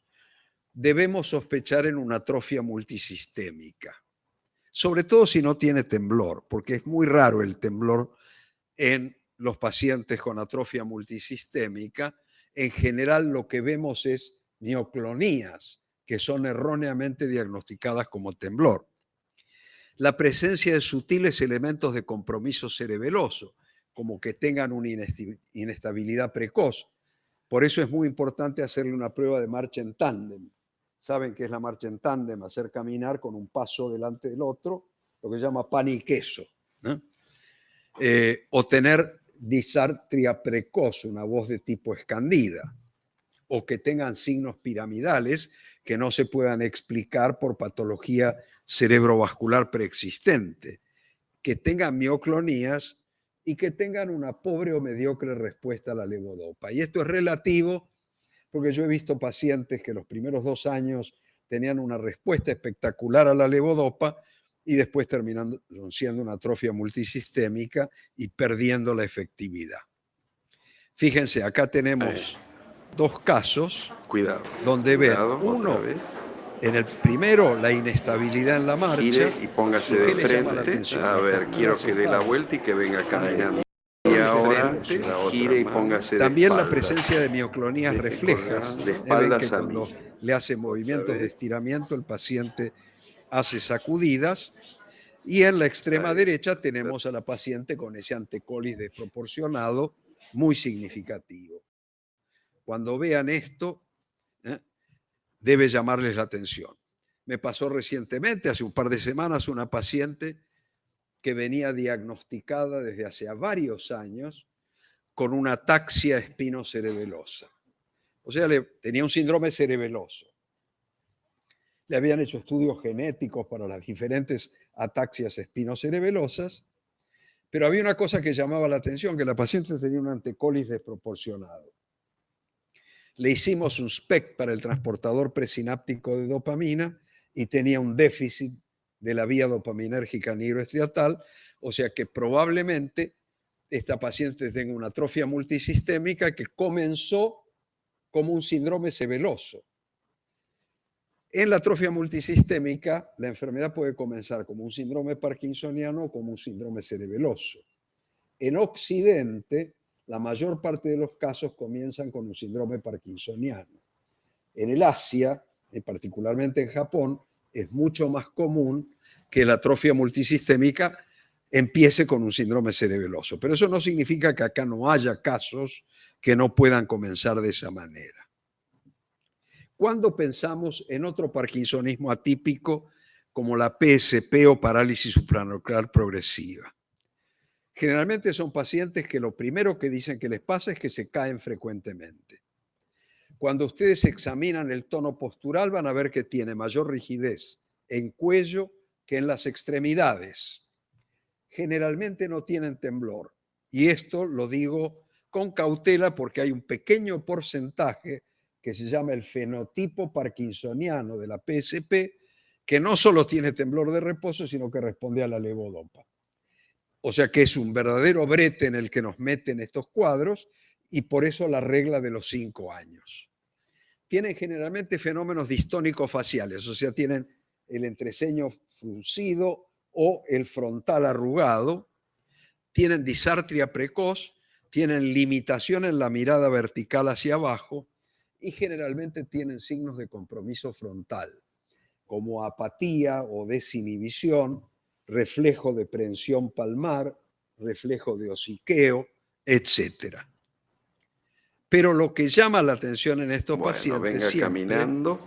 debemos sospechar en una atrofia multisistémica. Sobre todo si no tiene temblor, porque es muy raro el temblor en los pacientes con atrofia multisistémica, en general lo que vemos es mioclonías, que son erróneamente diagnosticadas como temblor. La presencia de sutiles elementos de compromiso cerebeloso, como que tengan una inestabilidad precoz. Por eso es muy importante hacerle una prueba de marcha en tándem. Saben qué es la marcha en tándem, hacer caminar con un paso delante del otro, lo que se llama pan y queso, ¿no? O tener disartria precoz, una voz de tipo escandida, o que tengan signos piramidales que no se puedan explicar por patología cerebrovascular preexistente, que tengan mioclonías y que tengan una pobre o mediocre respuesta a la levodopa. Y esto es relativo porque yo he visto pacientes que los primeros 2 años tenían una respuesta espectacular a la levodopa y después terminan siendo una atrofia multisistémica y perdiendo la efectividad. Fíjense, acá tenemos 2 casos Cuidado. donde ven, Cuidado, uno, otra vez. en el primero, la inestabilidad en la marcha. Gire y póngase de ¿Qué le llama la frente. atención? A ver, quiero que dé la vuelta y que venga caminando. Y ahora gire y póngase de También la espaldas. presencia de mioclonías reflejas. De Ven espaldas que a mí. cuando le hace movimientos de estiramiento, el paciente hace sacudidas. Y en la extrema Ahí. derecha tenemos a la paciente con ese antecolis desproporcionado muy significativo. Cuando vean esto, debe llamarles la atención. Me pasó recientemente, hace un par de semanas, una paciente que venía diagnosticada desde hace varios años con una ataxia espinocerebelosa. O sea, tenía un síndrome cerebeloso. Le habían hecho estudios genéticos para las diferentes ataxias espinocerebelosas, pero había una cosa que llamaba la atención, que la paciente tenía un antecolis desproporcionado. Le hicimos un SPECT para el transportador presináptico de dopamina y tenía un déficit de la vía dopaminérgica neuroestriatal, o sea que probablemente esta paciente tenga una atrofia multisistémica que comenzó como un síndrome cerebeloso. En la atrofia multisistémica, la enfermedad puede comenzar como un síndrome parkinsoniano o como un síndrome cerebeloso. En Occidente, la mayor parte de los casos comienzan con un síndrome parkinsoniano. En el Asia, y particularmente en Japón, es mucho más común que la atrofia multisistémica empiece con un síndrome cerebeloso. Pero eso no significa que acá no haya casos que no puedan comenzar de esa manera. Cuando pensamos en otro parkinsonismo atípico como la PSP o parálisis supranuclear progresiva, generalmente son pacientes que lo primero que dicen que les pasa es que se caen frecuentemente. Cuando ustedes examinan el tono postural van a ver que tiene mayor rigidez en cuello que en las extremidades. Generalmente no tienen temblor. Y esto lo digo con cautela porque hay un pequeño porcentaje que se llama el fenotipo parkinsoniano de la PSP, que no solo tiene temblor de reposo, sino que responde a la levodopa. O sea que es un verdadero brete en el que nos meten estos cuadros y por eso la regla de los 5 años. Tienen generalmente fenómenos distónicos faciales, o sea, tienen el entreceño fruncido o el frontal arrugado, tienen disartria precoz, tienen limitación en la mirada vertical hacia abajo y generalmente tienen signos de compromiso frontal, como apatía o desinhibición, reflejo de prensión palmar, reflejo de hociqueo, etc. Pero lo que llama la atención en estos pacientes venga siempre caminando.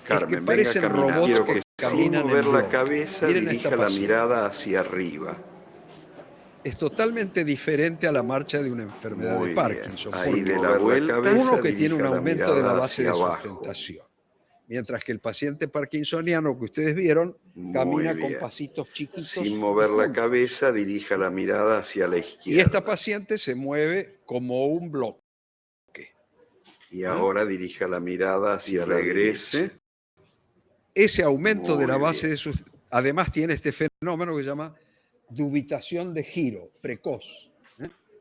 Carmen, es que parecen venga caminando. robots Quiero que sin caminan mover en la bloque. cabeza, Miren dirija esta la paciente. mirada hacia arriba. Es totalmente diferente a la marcha de una enfermedad Muy de Parkinson. bien. Ahí Porque de la vuelta, uno que tiene un dirija la aumento de la mirada base de hacia abajo. sustentación. Mientras que el paciente parkinsoniano que ustedes vieron camina Muy con bien. pasitos chiquitos. Sin mover y la juntos. cabeza, dirija la mirada hacia la izquierda. Y esta paciente se mueve como un bloque. Y ahora dirija la mirada hacia la derecha. Ese aumento de la Muy base bien. de sustentación, además tiene este fenómeno que se llama dubitación de giro precoz.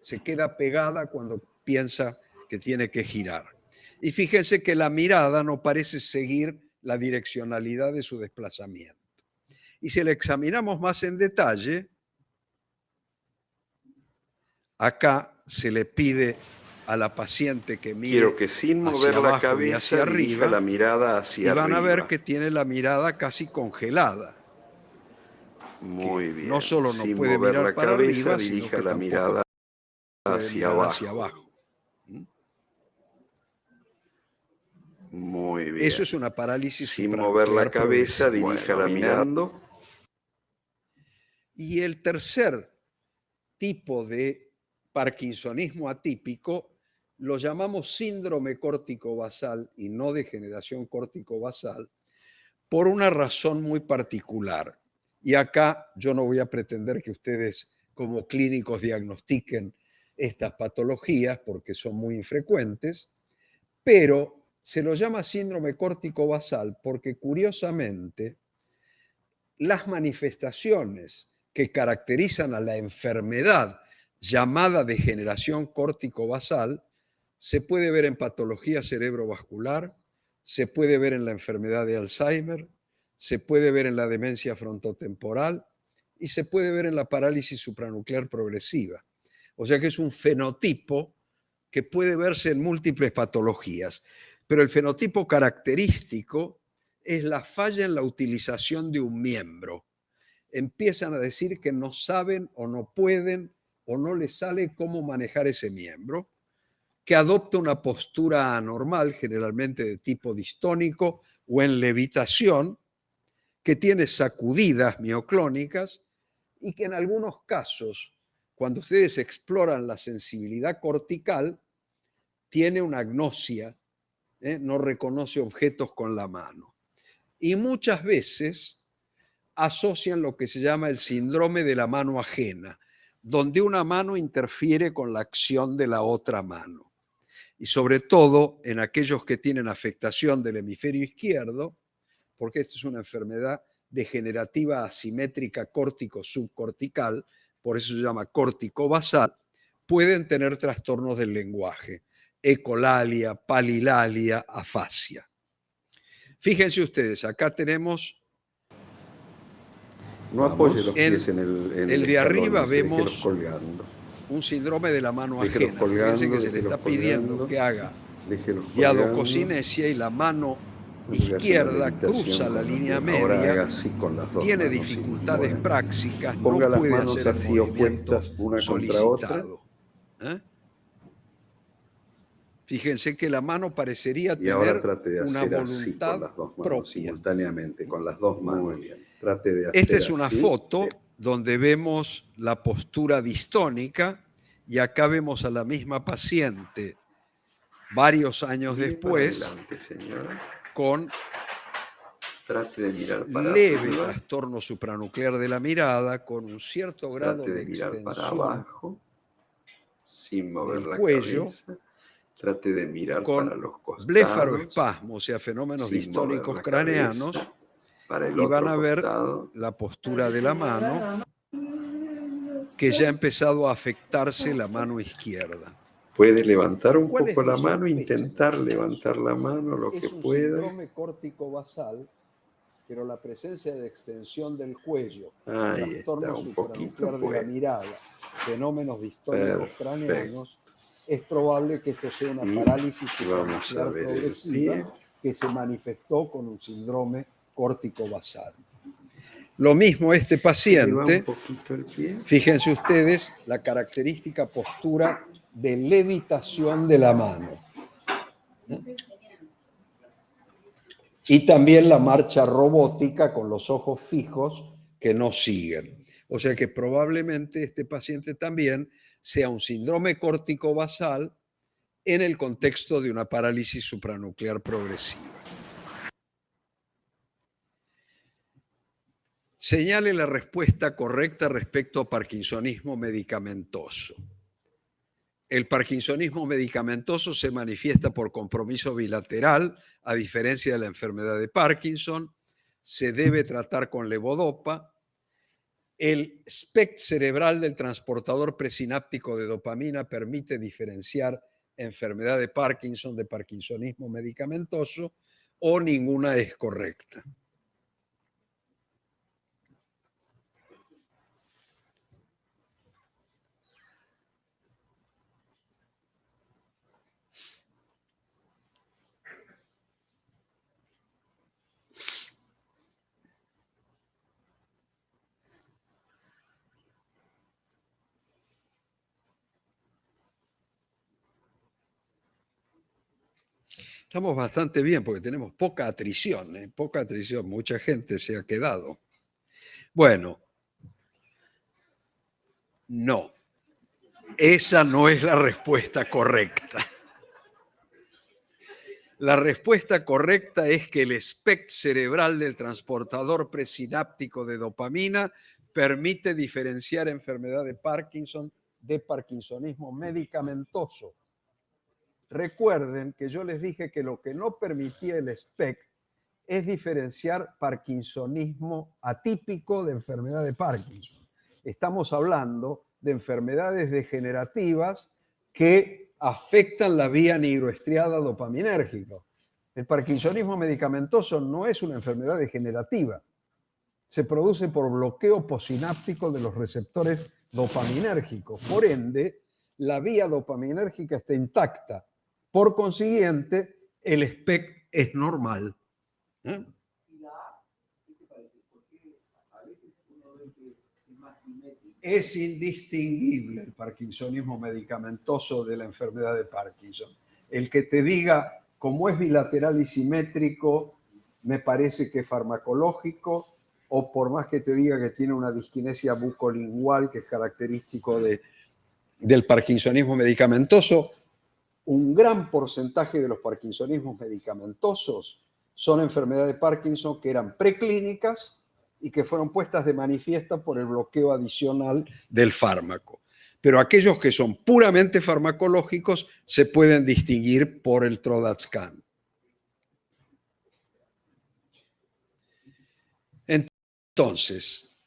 Se queda pegada cuando piensa que tiene que girar. Y fíjense que la mirada no parece seguir la direccionalidad de su desplazamiento. Y si la examinamos más en detalle, Acá se le pide a la paciente que mire Quiero que sin hacia mover la abajo y cabeza hacia dirija arriba, la mirada y hacia van a ver arriba. que tiene la mirada casi congelada. Muy Que bien. no solo no Sin puede mover mirar la para cabeza, arriba, sino dirija que la tampoco mirada puede hacia mirar abajo. hacia abajo. ¿Mm? Muy bien. Eso es una parálisis Sin mover la supranuclear cabeza, progresiva. dirija la mirada. Y el tercer tipo de parkinsonismo atípico lo llamamos síndrome córtico-basal y no degeneración córtico-basal por una razón muy particular. Y acá yo no voy a pretender que ustedes como clínicos diagnostiquen estas patologías porque son muy infrecuentes, pero se lo llama síndrome córtico-basal porque curiosamente las manifestaciones que caracterizan a la enfermedad llamada degeneración córtico-basal se puede ver en patología cerebrovascular, se puede ver en la enfermedad de Alzheimer, se puede ver en la demencia frontotemporal y se puede ver en la parálisis supranuclear progresiva. O sea que es un fenotipo que puede verse en múltiples patologías, pero el fenotipo característico es la falla en la utilización de un miembro. Empiezan a decir que no saben o no pueden o no les sale cómo manejar ese miembro, que adopta una postura anormal, generalmente de tipo distónico o en levitación, que tiene sacudidas mioclónicas y que en algunos casos, cuando ustedes exploran la sensibilidad cortical, tiene una agnosia, no reconoce objetos con la mano. Y muchas veces asocian lo que se llama el síndrome de la mano ajena, donde una mano interfiere con la acción de la otra mano. Y sobre todo en aquellos que tienen afectación del hemisferio izquierdo, porque esta es una enfermedad degenerativa asimétrica córtico-subcortical, por eso se llama córtico-basal, pueden tener trastornos del lenguaje, ecolalia, palilalia, afasia. Fíjense ustedes, acá tenemos No apoye los en pies en el el de arriba escalón, déjelos vemos colgando. un síndrome de la mano Déjelos ajena. Fíjense que se le déjelos está pidiendo colgando, que haga déjelos colgando. diadococinesia y la mano izquierda cruza la línea Ahora haga media, así con las dos tiene manos, dificultades bueno. prácticas, Ponga no las puede manos hacer el así movimiento opuestas una contra otra. solicitado. Fíjense que la mano parecería Y ahora tener trate de una hacer así con voluntad las dos manos propia. simultáneamente, con las dos manos. Muy bien. Trate de hacer Esta es una así. foto donde vemos la postura distónica y acá vemos a la misma paciente varios años Mire después para adelante, señora. con Trate de mirar para leve arriba. trastorno supranuclear de la mirada, con un cierto grado Trate de de mirar para extensión abajo, sin mover del la cuello, cabeza. Trate de mirar con para los costados. blefaroespasmo, o sea, fenómenos sin mover distónicos la craneanos, cabeza, para el y van otro a ver costado. la postura de la mano, que ya ha empezado a afectarse la mano izquierda. Puede levantar un ¿Cuál es poco mi la mano, sospecha? intentar levantar la mano lo que Es un pueda. síndrome córtico-basal, pero la presencia de extensión del cuello, Ahí trastorno está, un poquito supranuclear de la puede. mirada, fenómenos distónicos Perfecto. craneanos, es probable que esto sea una parálisis Vamos a supranuclear ver el progresiva pie. que se manifestó con un síndrome córtico-basal. Lo mismo este Eleva un paciente, poquito el pie. fíjense ustedes la característica postura de levitación de la mano. Y también la marcha robótica con los ojos fijos que no siguen. O sea que probablemente este paciente también sea un síndrome córtico-basal en el contexto de una parálisis supranuclear progresiva. Señale la respuesta correcta respecto a parkinsonismo medicamentoso. El parkinsonismo medicamentoso se manifiesta por compromiso bilateral, a diferencia de la enfermedad de Parkinson. Se debe tratar con levodopa. El SPECT cerebral del transportador presináptico de dopamina permite diferenciar enfermedad de Parkinson de parkinsonismo medicamentoso, o ninguna es correcta. Estamos bastante bien porque tenemos poca atrición, ¿eh? Poca atrición, mucha gente se ha quedado. Bueno, no, esa no es la respuesta correcta. La respuesta correcta es que el SPECT cerebral del transportador presináptico de dopamina permite diferenciar enfermedad de Parkinson de parkinsonismo medicamentoso. Recuerden que yo les dije que lo que no permitía el SPECT es diferenciar parkinsonismo atípico de enfermedad de Parkinson. Estamos hablando de enfermedades degenerativas que afectan la vía neuroestriada dopaminérgica. El parkinsonismo medicamentoso no es una enfermedad degenerativa. Se produce por bloqueo posináptico de los receptores dopaminérgicos. Por ende, la vía dopaminérgica está intacta. Por consiguiente, el SPECT es normal. ¿Eh? Es indistinguible el parkinsonismo medicamentoso de la enfermedad de Parkinson. El que te diga, como es bilateral y simétrico, me parece que es farmacológico, o por más que te diga que tiene una disquinesia bucolingual, que es característico del parkinsonismo medicamentoso, un gran porcentaje de los parkinsonismos medicamentosos son enfermedades de Parkinson que eran preclínicas y que fueron puestas de manifiesto por el bloqueo adicional del fármaco. Pero aquellos que son puramente farmacológicos se pueden distinguir por el Trodatscan. Entonces,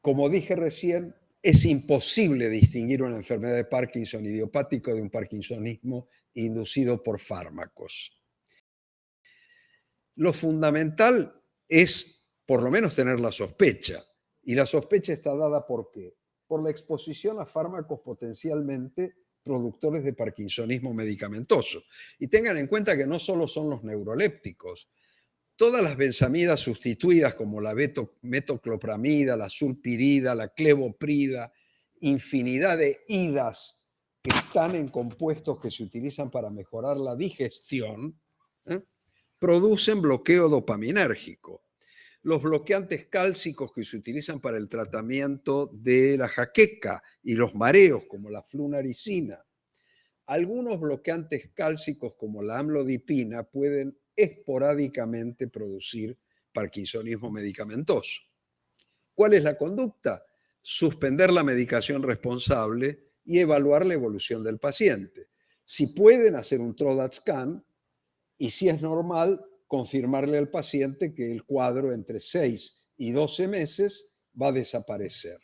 como dije recién, es imposible distinguir una enfermedad de Parkinson idiopático de un parkinsonismo inducido por fármacos. Lo fundamental es por lo menos tener la sospecha. Y la sospecha está dada ¿por qué? Por la exposición a fármacos potencialmente productores de parkinsonismo medicamentoso. Y tengan en cuenta que no solo son los neurolépticos. Todas las benzamidas sustituidas como la metoclopramida, la sulpirida, la clevoprida, infinidad de idas que están en compuestos que se utilizan para mejorar la digestión, producen bloqueo dopaminérgico. Los bloqueantes cálcicos que se utilizan para el tratamiento de la jaqueca y los mareos, como la flunaricina. Algunos bloqueantes cálcicos, como la amlodipina, pueden esporádicamente producir parkinsonismo medicamentoso. ¿Cuál es la conducta? Suspender la medicación responsable y evaluar la evolución del paciente. Si pueden hacer un Trodatscan y si es normal, confirmarle al paciente que el cuadro entre 6 y 12 meses va a desaparecer.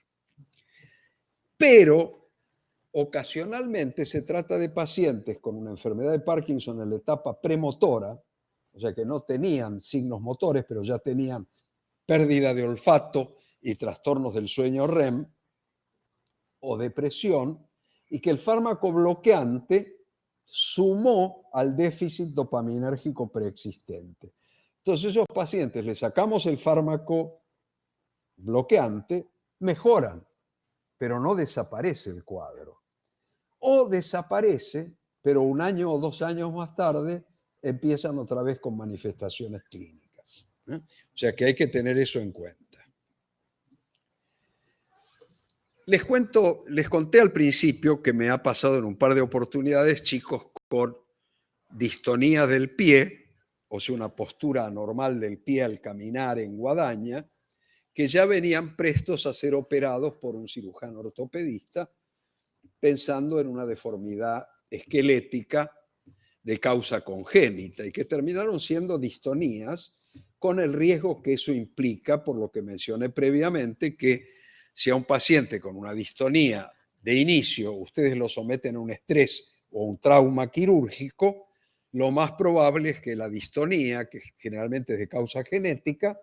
Pero ocasionalmente se trata de pacientes con una enfermedad de Parkinson en la etapa premotora, o sea que no tenían signos motores, pero ya tenían pérdida de olfato y trastornos del sueño REM o depresión, y que el fármaco bloqueante sumó al déficit dopaminérgico preexistente. Entonces, a esos pacientes les sacamos el fármaco bloqueante, mejoran, pero no desaparece el cuadro. O desaparece, pero un año o 2 años más tarde empiezan otra vez con manifestaciones clínicas. O sea que hay que tener eso en cuenta. Les conté al principio que me ha pasado en un par de oportunidades chicos con distonía del pie, o sea, una postura anormal del pie al caminar en guadaña, que ya venían prestos a ser operados por un cirujano ortopedista, pensando en una deformidad esquelética de causa congénita y que terminaron siendo distonías con el riesgo que eso implica, por lo que mencioné previamente, que si a un paciente con una distonía de inicio ustedes lo someten a un estrés o un trauma quirúrgico, lo más probable es que la distonía, que generalmente es de causa genética,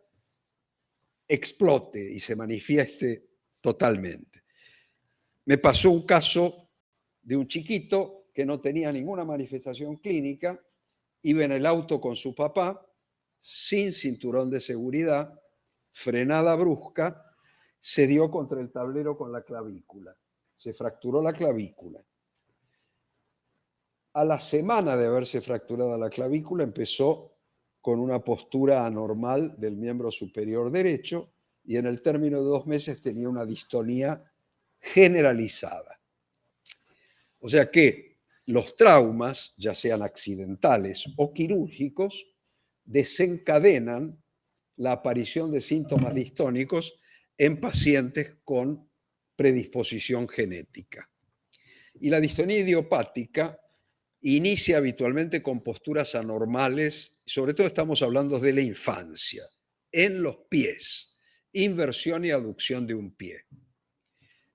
explote y se manifieste totalmente. Me pasó un caso de un chiquito que no tenía ninguna manifestación clínica, iba en el auto con su papá, sin cinturón de seguridad, frenada brusca, se dio contra el tablero con la clavícula, se fracturó la clavícula. A la semana de haberse fracturado la clavícula empezó con una postura anormal del miembro superior derecho y en el término de 2 meses tenía una distonía generalizada. O sea que los traumas, ya sean accidentales o quirúrgicos, desencadenan la aparición de síntomas distónicos en pacientes con predisposición genética. Y la distonía idiopática inicia habitualmente con posturas anormales, sobre todo estamos hablando de la infancia, en los pies, inversión y aducción de un pie.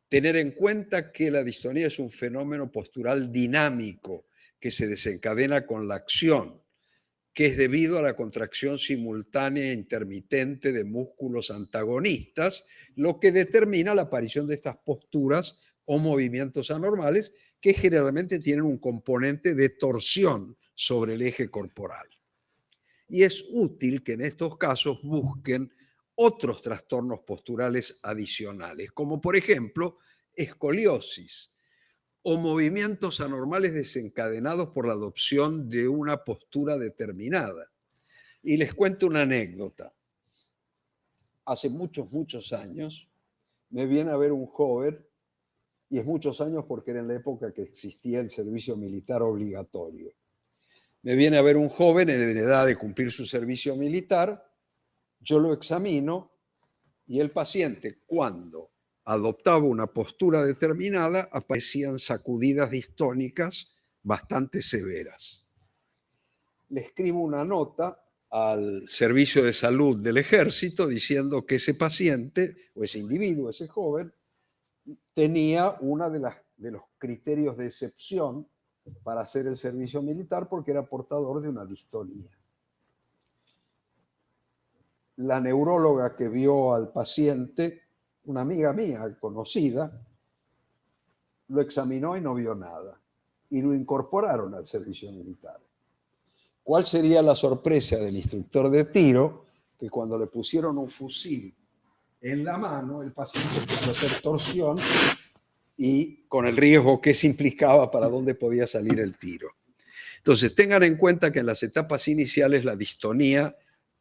Tener en cuenta que la distonía es un fenómeno postural dinámico que se desencadena con la acción, que es debido a la contracción simultánea e intermitente de músculos antagonistas, lo que determina la aparición de estas posturas o movimientos anormales que generalmente tienen un componente de torsión sobre el eje corporal. Y es útil que en estos casos busquen otros trastornos posturales adicionales, como por ejemplo escoliosis o movimientos anormales desencadenados por la adopción de una postura determinada. Y les cuento una anécdota. Hace muchos años me viene a ver un joven, y es muchos años porque era en la época que existía el servicio militar obligatorio. Me viene a ver un joven en edad de cumplir su servicio militar, yo lo examino y el paciente, cuando adoptaba una postura determinada, aparecían sacudidas distónicas bastante severas. Le escribo una nota al servicio de salud del ejército diciendo que ese paciente, o ese individuo, ese joven, tenía uno de los criterios de excepción para hacer el servicio militar porque era portador de una distonía. La neuróloga que vio al paciente, una amiga mía conocida, lo examinó y no vio nada. Y lo incorporaron al servicio militar. ¿Cuál sería la sorpresa del instructor de tiro? Que cuando le pusieron un fusil en la mano, el paciente empezó a hacer torsión y con el riesgo que se implicaba para dónde podía salir el tiro. Entonces, tengan en cuenta que en las etapas iniciales la distonía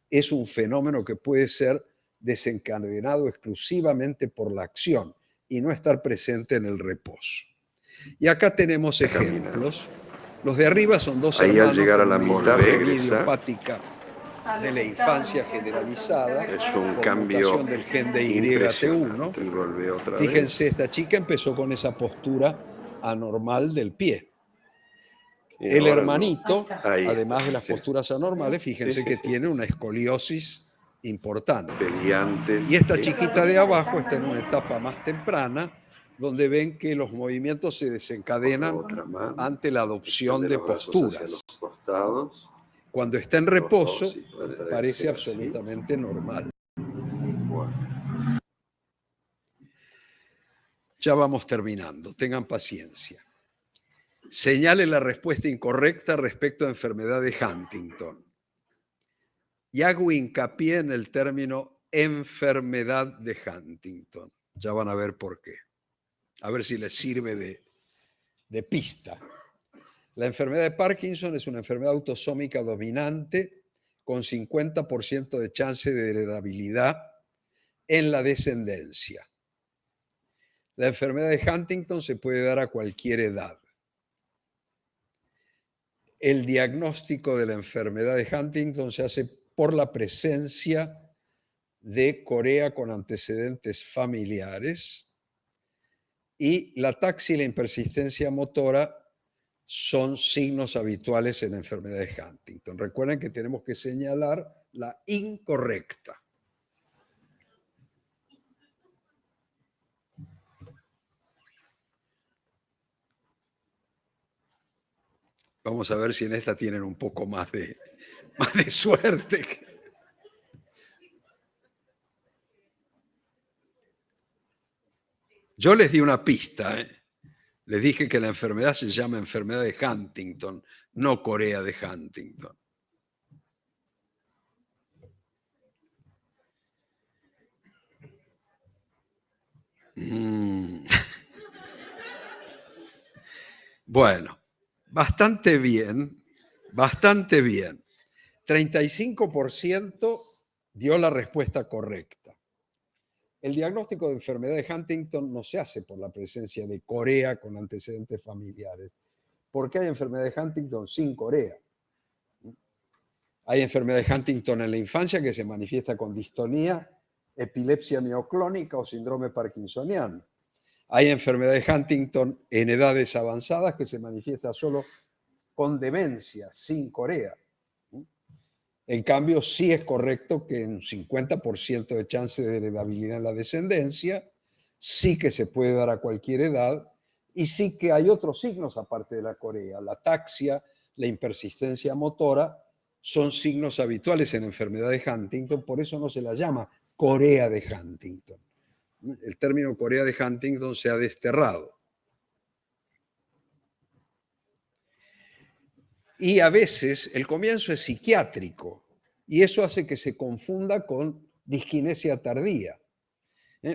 es un fenómeno que puede ser desencadenado exclusivamente por la acción y no estar presente en el reposo. Y acá tenemos ejemplos. Los de arriba son dos Ahí hermanos al llegar a la con mitad distonía regresa. idiopática de la infancia generalizada, Es un por cambio mutación del gen de YT1. impresionante. Y vuelve otra Fíjense, vez. esta chica empezó con esa postura anormal del pie. Y El ahora hermanito, no. Ahí además está, de las sí. posturas anormales, fíjense Sí, que sí. tiene una escoliosis importante. Peleantes. Y esta chiquita de abajo está en una etapa más temprana, donde ven que los movimientos se desencadenan Otra mano. ante la adopción de Los brazos hacia los posturas. costados. Cuando está en Los reposo, dos, y trata de parece hacer así. absolutamente normal. Bueno. Ya vamos terminando, tengan paciencia. Señale la respuesta incorrecta respecto a enfermedad de Huntington. Y hago hincapié en el término enfermedad de Huntington. Ya van a ver por qué. A ver si les sirve de pista. La enfermedad de Parkinson es una enfermedad autosómica dominante con 50% de chance de heredabilidad en la descendencia. La enfermedad de Huntington se puede dar a cualquier edad. El diagnóstico de la enfermedad de Huntington se hace por la presencia de corea con antecedentes familiares y la ataxia y la impersistencia motora son signos habituales en la enfermedad de Huntington. Recuerden que tenemos que señalar la incorrecta. Vamos a ver si en esta tienen un poco más de suerte. Yo les di una pista, ¿eh? Les dije que la enfermedad se llama enfermedad de Huntington, no corea de Huntington. Bueno, Bastante bien, bastante bien. 35% dio la respuesta correcta. El diagnóstico de enfermedad de Huntington no se hace por la presencia de corea con antecedentes familiares, porque hay enfermedad de Huntington sin corea. Hay enfermedad de Huntington en la infancia que se manifiesta con distonía, epilepsia mioclónica o síndrome parkinsoniano. Hay enfermedad de Huntington en edades avanzadas que se manifiesta solo con demencia, sin corea. En cambio, sí es correcto que en un 50% de chance de heredabilidad en la descendencia, sí que se puede dar a cualquier edad y sí que hay otros signos aparte de la corea. La ataxia, la impersistencia motora son signos habituales en enfermedad de Huntington, por eso no se la llama corea de Huntington. El término corea de Huntington se ha desterrado. Y a veces el comienzo es psiquiátrico y eso hace que se confunda con disquinesia tardía.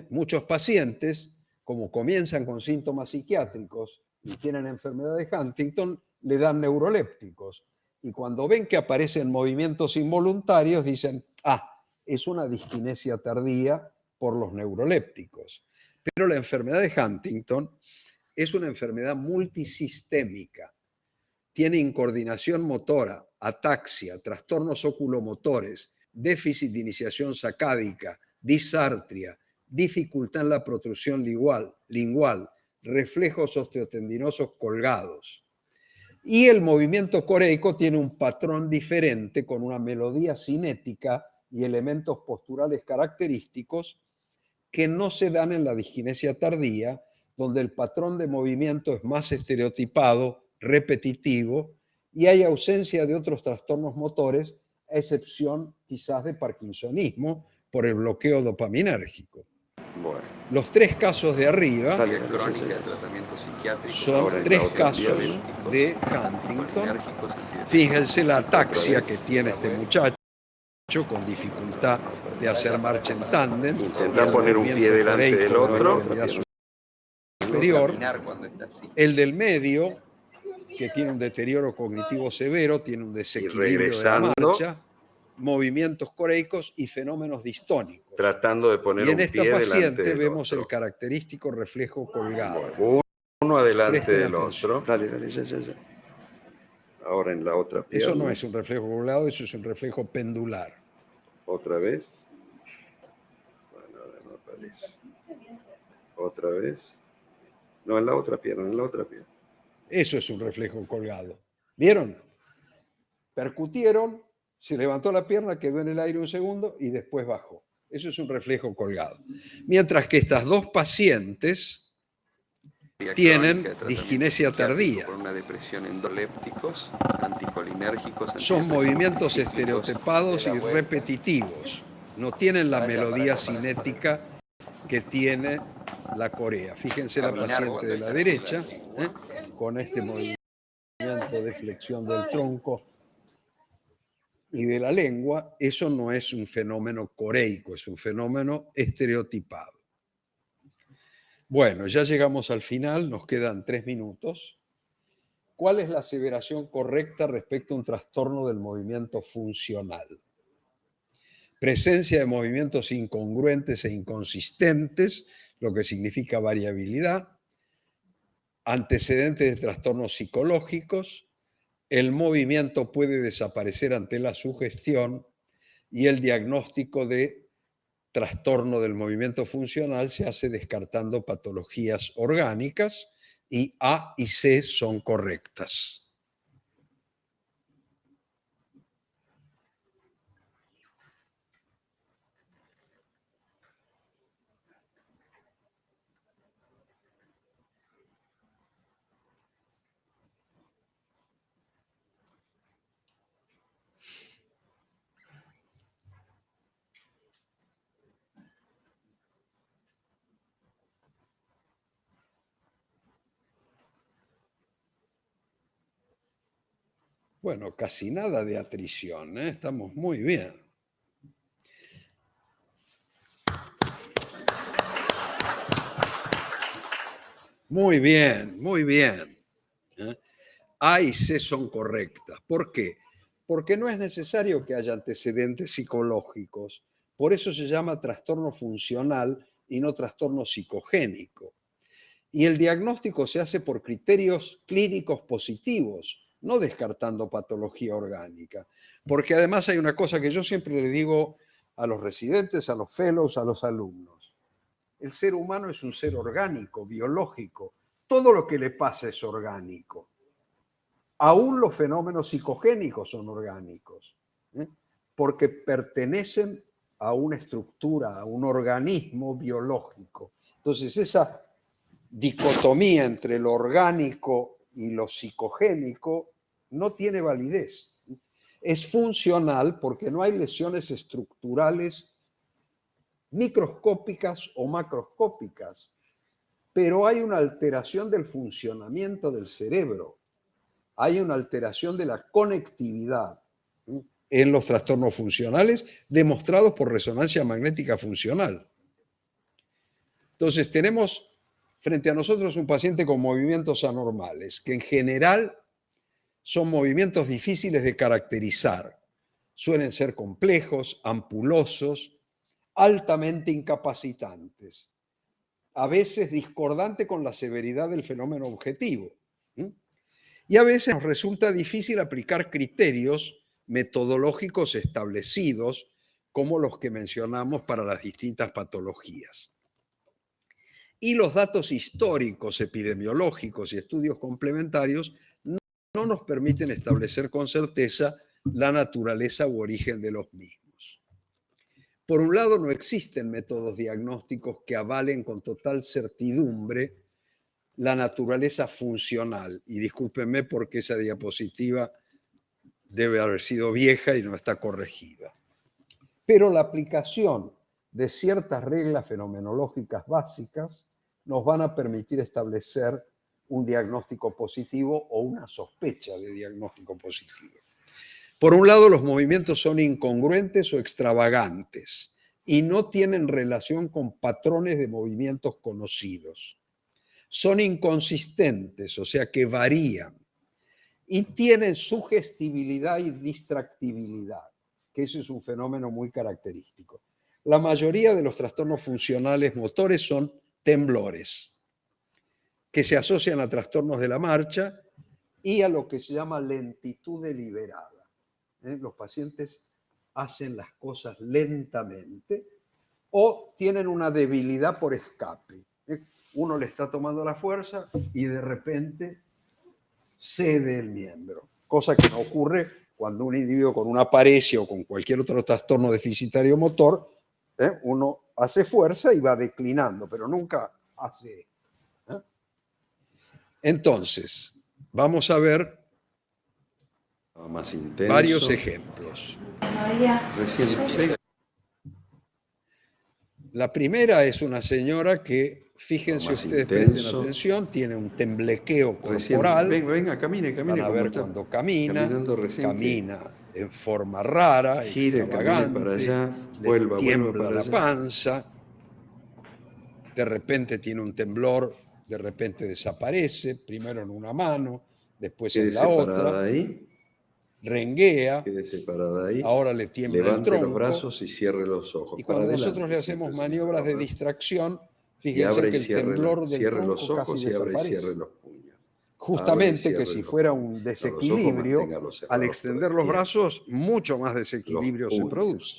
Muchos pacientes, como comienzan con síntomas psiquiátricos y tienen enfermedad de Huntington, le dan neurolépticos. Y cuando ven que aparecen movimientos involuntarios, dicen, es una disquinesia tardía por los neurolépticos. Pero la enfermedad de Huntington es una enfermedad multisistémica. Tiene incoordinación motora, ataxia, trastornos oculomotores, déficit de iniciación sacádica, disartria, dificultad en la protrusión lingual, reflejos osteotendinosos colgados. Y el movimiento coreico tiene un patrón diferente con una melodía cinética y elementos posturales característicos que no se dan en la disquinesia tardía, donde el patrón de movimiento es más estereotipado, repetitivo, y hay ausencia de otros trastornos motores, a excepción quizás de parkinsonismo por el bloqueo dopaminérgico. Bueno. Los tres casos de arriba son tres casos de Huntington. Fíjense la ataxia que tiene este muchacho con dificultad de hacer marcha en tándem. Intentar poner un pie delante del otro. Superior. El del medio, que tiene un deterioro cognitivo severo, tiene un desequilibrio de la marcha, movimientos coreicos y fenómenos distónicos. Tratando de poner y un en pie esta paciente del vemos otro. el característico reflejo colgado. Bueno, uno adelante Presten del atención. otro. Dale, ya. Ahora en la otra pierna. Eso no es un reflejo colgado, eso es un reflejo pendular. Otra vez. Bueno, ahora no aparece. Otra vez. No, en la otra pierna, Eso es un reflejo colgado. ¿Vieron? Percutieron, se levantó la pierna, quedó en el aire un segundo y después bajó. Eso es un reflejo colgado. Mientras que estas dos pacientes tienen disquinesia tardía. Son movimientos estereotipados y repetitivos. No tienen la melodía cinética que tiene la corea. Fíjense la paciente de la derecha, con este movimiento de flexión del tronco y de la lengua. Eso no es un fenómeno coreico, es un fenómeno estereotipado. Bueno, ya llegamos al final, nos quedan 3 minutos. ¿Cuál es la aseveración correcta respecto a un trastorno del movimiento funcional? Presencia de movimientos incongruentes e inconsistentes, lo que significa variabilidad, antecedentes de trastornos psicológicos, el movimiento puede desaparecer ante la sugestión y el diagnóstico de trastorno del movimiento funcional se hace descartando patologías orgánicas y A y C son correctas. Bueno, casi nada de atrición, ¿eh? Estamos muy bien. Muy bien, muy bien. A y C son correctas. ¿Por qué? Porque no es necesario que haya antecedentes psicológicos. Por eso se llama trastorno funcional y no trastorno psicogénico. Y el diagnóstico se hace por criterios clínicos positivos, no descartando patología orgánica. Porque además hay una cosa que yo siempre le digo a los residentes, a los fellows, a los alumnos. El ser humano es un ser orgánico, biológico. Todo lo que le pasa es orgánico. Aún los fenómenos psicogénicos son orgánicos, porque pertenecen a una estructura, a un organismo biológico. Entonces, esa dicotomía entre lo orgánico y lo psicogénico no tiene validez. Es funcional porque no hay lesiones estructurales microscópicas o macroscópicas, pero hay una alteración del funcionamiento del cerebro. Hay una alteración de la conectividad en los trastornos funcionales demostrados por resonancia magnética funcional. Entonces tenemos frente a nosotros un paciente con movimientos anormales, que en general son movimientos difíciles de caracterizar. Suelen ser complejos, ampulosos, altamente incapacitantes, a veces discordante con la severidad del fenómeno objetivo. Y a veces nos resulta difícil aplicar criterios metodológicos establecidos como los que mencionamos para las distintas patologías. Y los datos históricos, epidemiológicos y estudios complementarios no nos permiten establecer con certeza la naturaleza u origen de los mismos. Por un lado, no existen métodos diagnósticos que avalen con total certidumbre la naturaleza funcional. Y discúlpenme porque esa diapositiva debe haber sido vieja y no está corregida. Pero la aplicación de ciertas reglas fenomenológicas básicas nos van a permitir establecer un diagnóstico positivo o una sospecha de diagnóstico positivo. Por un lado, los movimientos son incongruentes o extravagantes y no tienen relación con patrones de movimientos conocidos. Son inconsistentes, o sea que varían, y tienen sugestibilidad y distractibilidad, que eso es un fenómeno muy característico. La mayoría de los trastornos funcionales motores son temblores, que se asocian a trastornos de la marcha y a lo que se llama lentitud deliberada. Los pacientes hacen las cosas lentamente o tienen una debilidad por escape. Uno le está tomando la fuerza y de repente cede el miembro, cosa que no ocurre cuando un individuo con una paresia o con cualquier otro trastorno deficitario motor, uno hace fuerza y va declinando, pero nunca hace. Entonces, vamos a ver más intenso. Varios ejemplos. La primera es una señora que, fíjense ustedes, presten atención, tiene un temblequeo corporal. Venga, camine. Van a ver cuando camina en forma rara, extravagante, para allá, le tiembla la panza, de repente tiene un temblor, de repente desaparece, primero en una mano, después en la otra. Ahí. Renguea, Quédese parada ahí. Ahora le tiembla Levante el tronco. los brazos y cierre los ojos. Y cuando nosotros le hacemos maniobras de distracción, fíjense que el temblor del tronco casi desaparece. Justamente que si fuera un desequilibrio, al extender los brazos, mucho más desequilibrio se produce.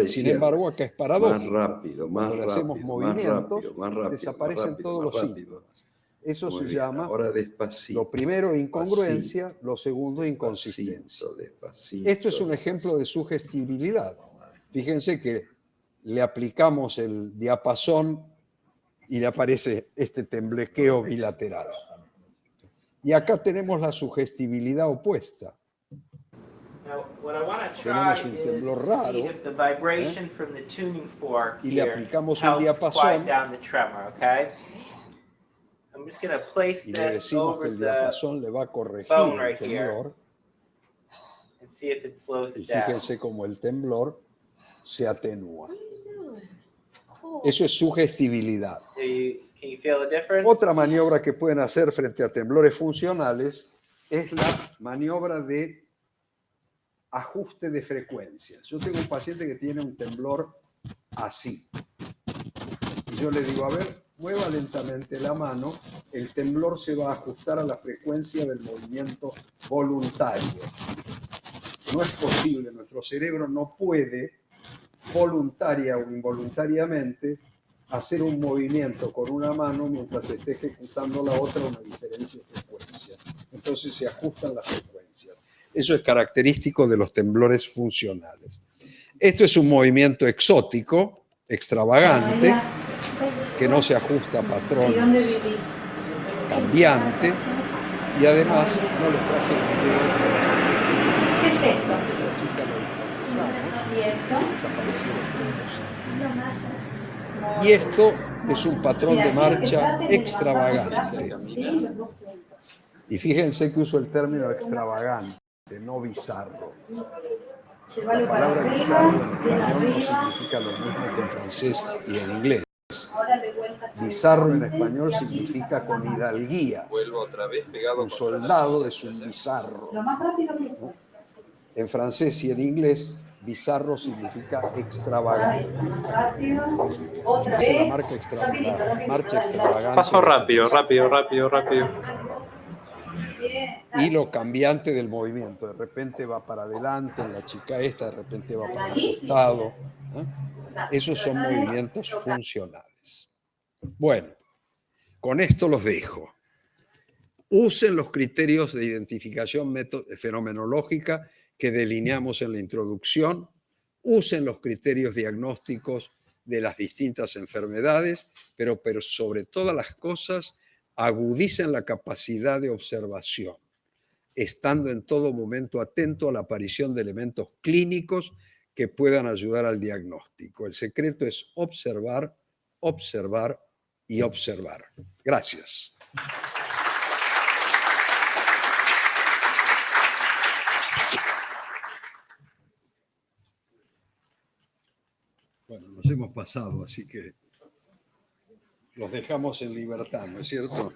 Sin embargo, acá es paradójico. Cuando le hacemos movimientos, desaparecen todos los síntomas. Eso se llama, lo primero, incongruencia, lo segundo, inconsistencia. Esto es un ejemplo de sugestibilidad. Fíjense que le aplicamos el diapasón y le aparece este temblequeo bilateral. Y acá tenemos la sugestibilidad opuesta. Tenemos un temblor raro y le aplicamos un diapasón y le decimos que el diapasón le va a corregir el temblor. Y fíjense cómo el temblor se atenúa. Eso es sugestibilidad. Otra maniobra que pueden hacer frente a temblores funcionales es la maniobra de ajuste de frecuencias. Yo tengo un paciente que tiene un temblor así. Y yo le digo, a ver, mueva lentamente la mano, el temblor se va a ajustar a la frecuencia del movimiento voluntario. No es posible, nuestro cerebro no puede, voluntaria o involuntariamente, hacer un movimiento con una mano mientras se esté ejecutando la otra una diferencia de frecuencia. Entonces se ajustan las frecuencias. Eso es característico de los temblores funcionales. Esto es un movimiento exótico, extravagante, que no se ajusta a patrones cambiantes, y además no les traje el video. ¿Qué es esto? La chica lo ¿Y esto? desaparecieron. Y esto es un patrón de marcha extravagante. Y fíjense que uso el término extravagante, no bizarro. La palabra bizarro en español no significa lo mismo que en francés y en inglés. Bizarro en español significa con hidalguía. Un soldado es un bizarro. En francés y en inglés, bizarro significa extravagante. Fíjense la marcha extravagante. Paso rápido, rápido. Y lo cambiante del movimiento. De repente va para adelante en la chica esta, de repente va para el costado. Esos son movimientos funcionales. Bueno, con esto los dejo. Usen los criterios de identificación fenomenológica que delineamos en la introducción. Usen los criterios diagnósticos de las distintas enfermedades, pero sobre todas las cosas, agudicen la capacidad de observación, estando en todo momento atento a la aparición de elementos clínicos que puedan ayudar al diagnóstico. El secreto es observar, observar y observar. Gracias. Bueno, nos hemos pasado, así que los dejamos en libertad, ¿no es cierto?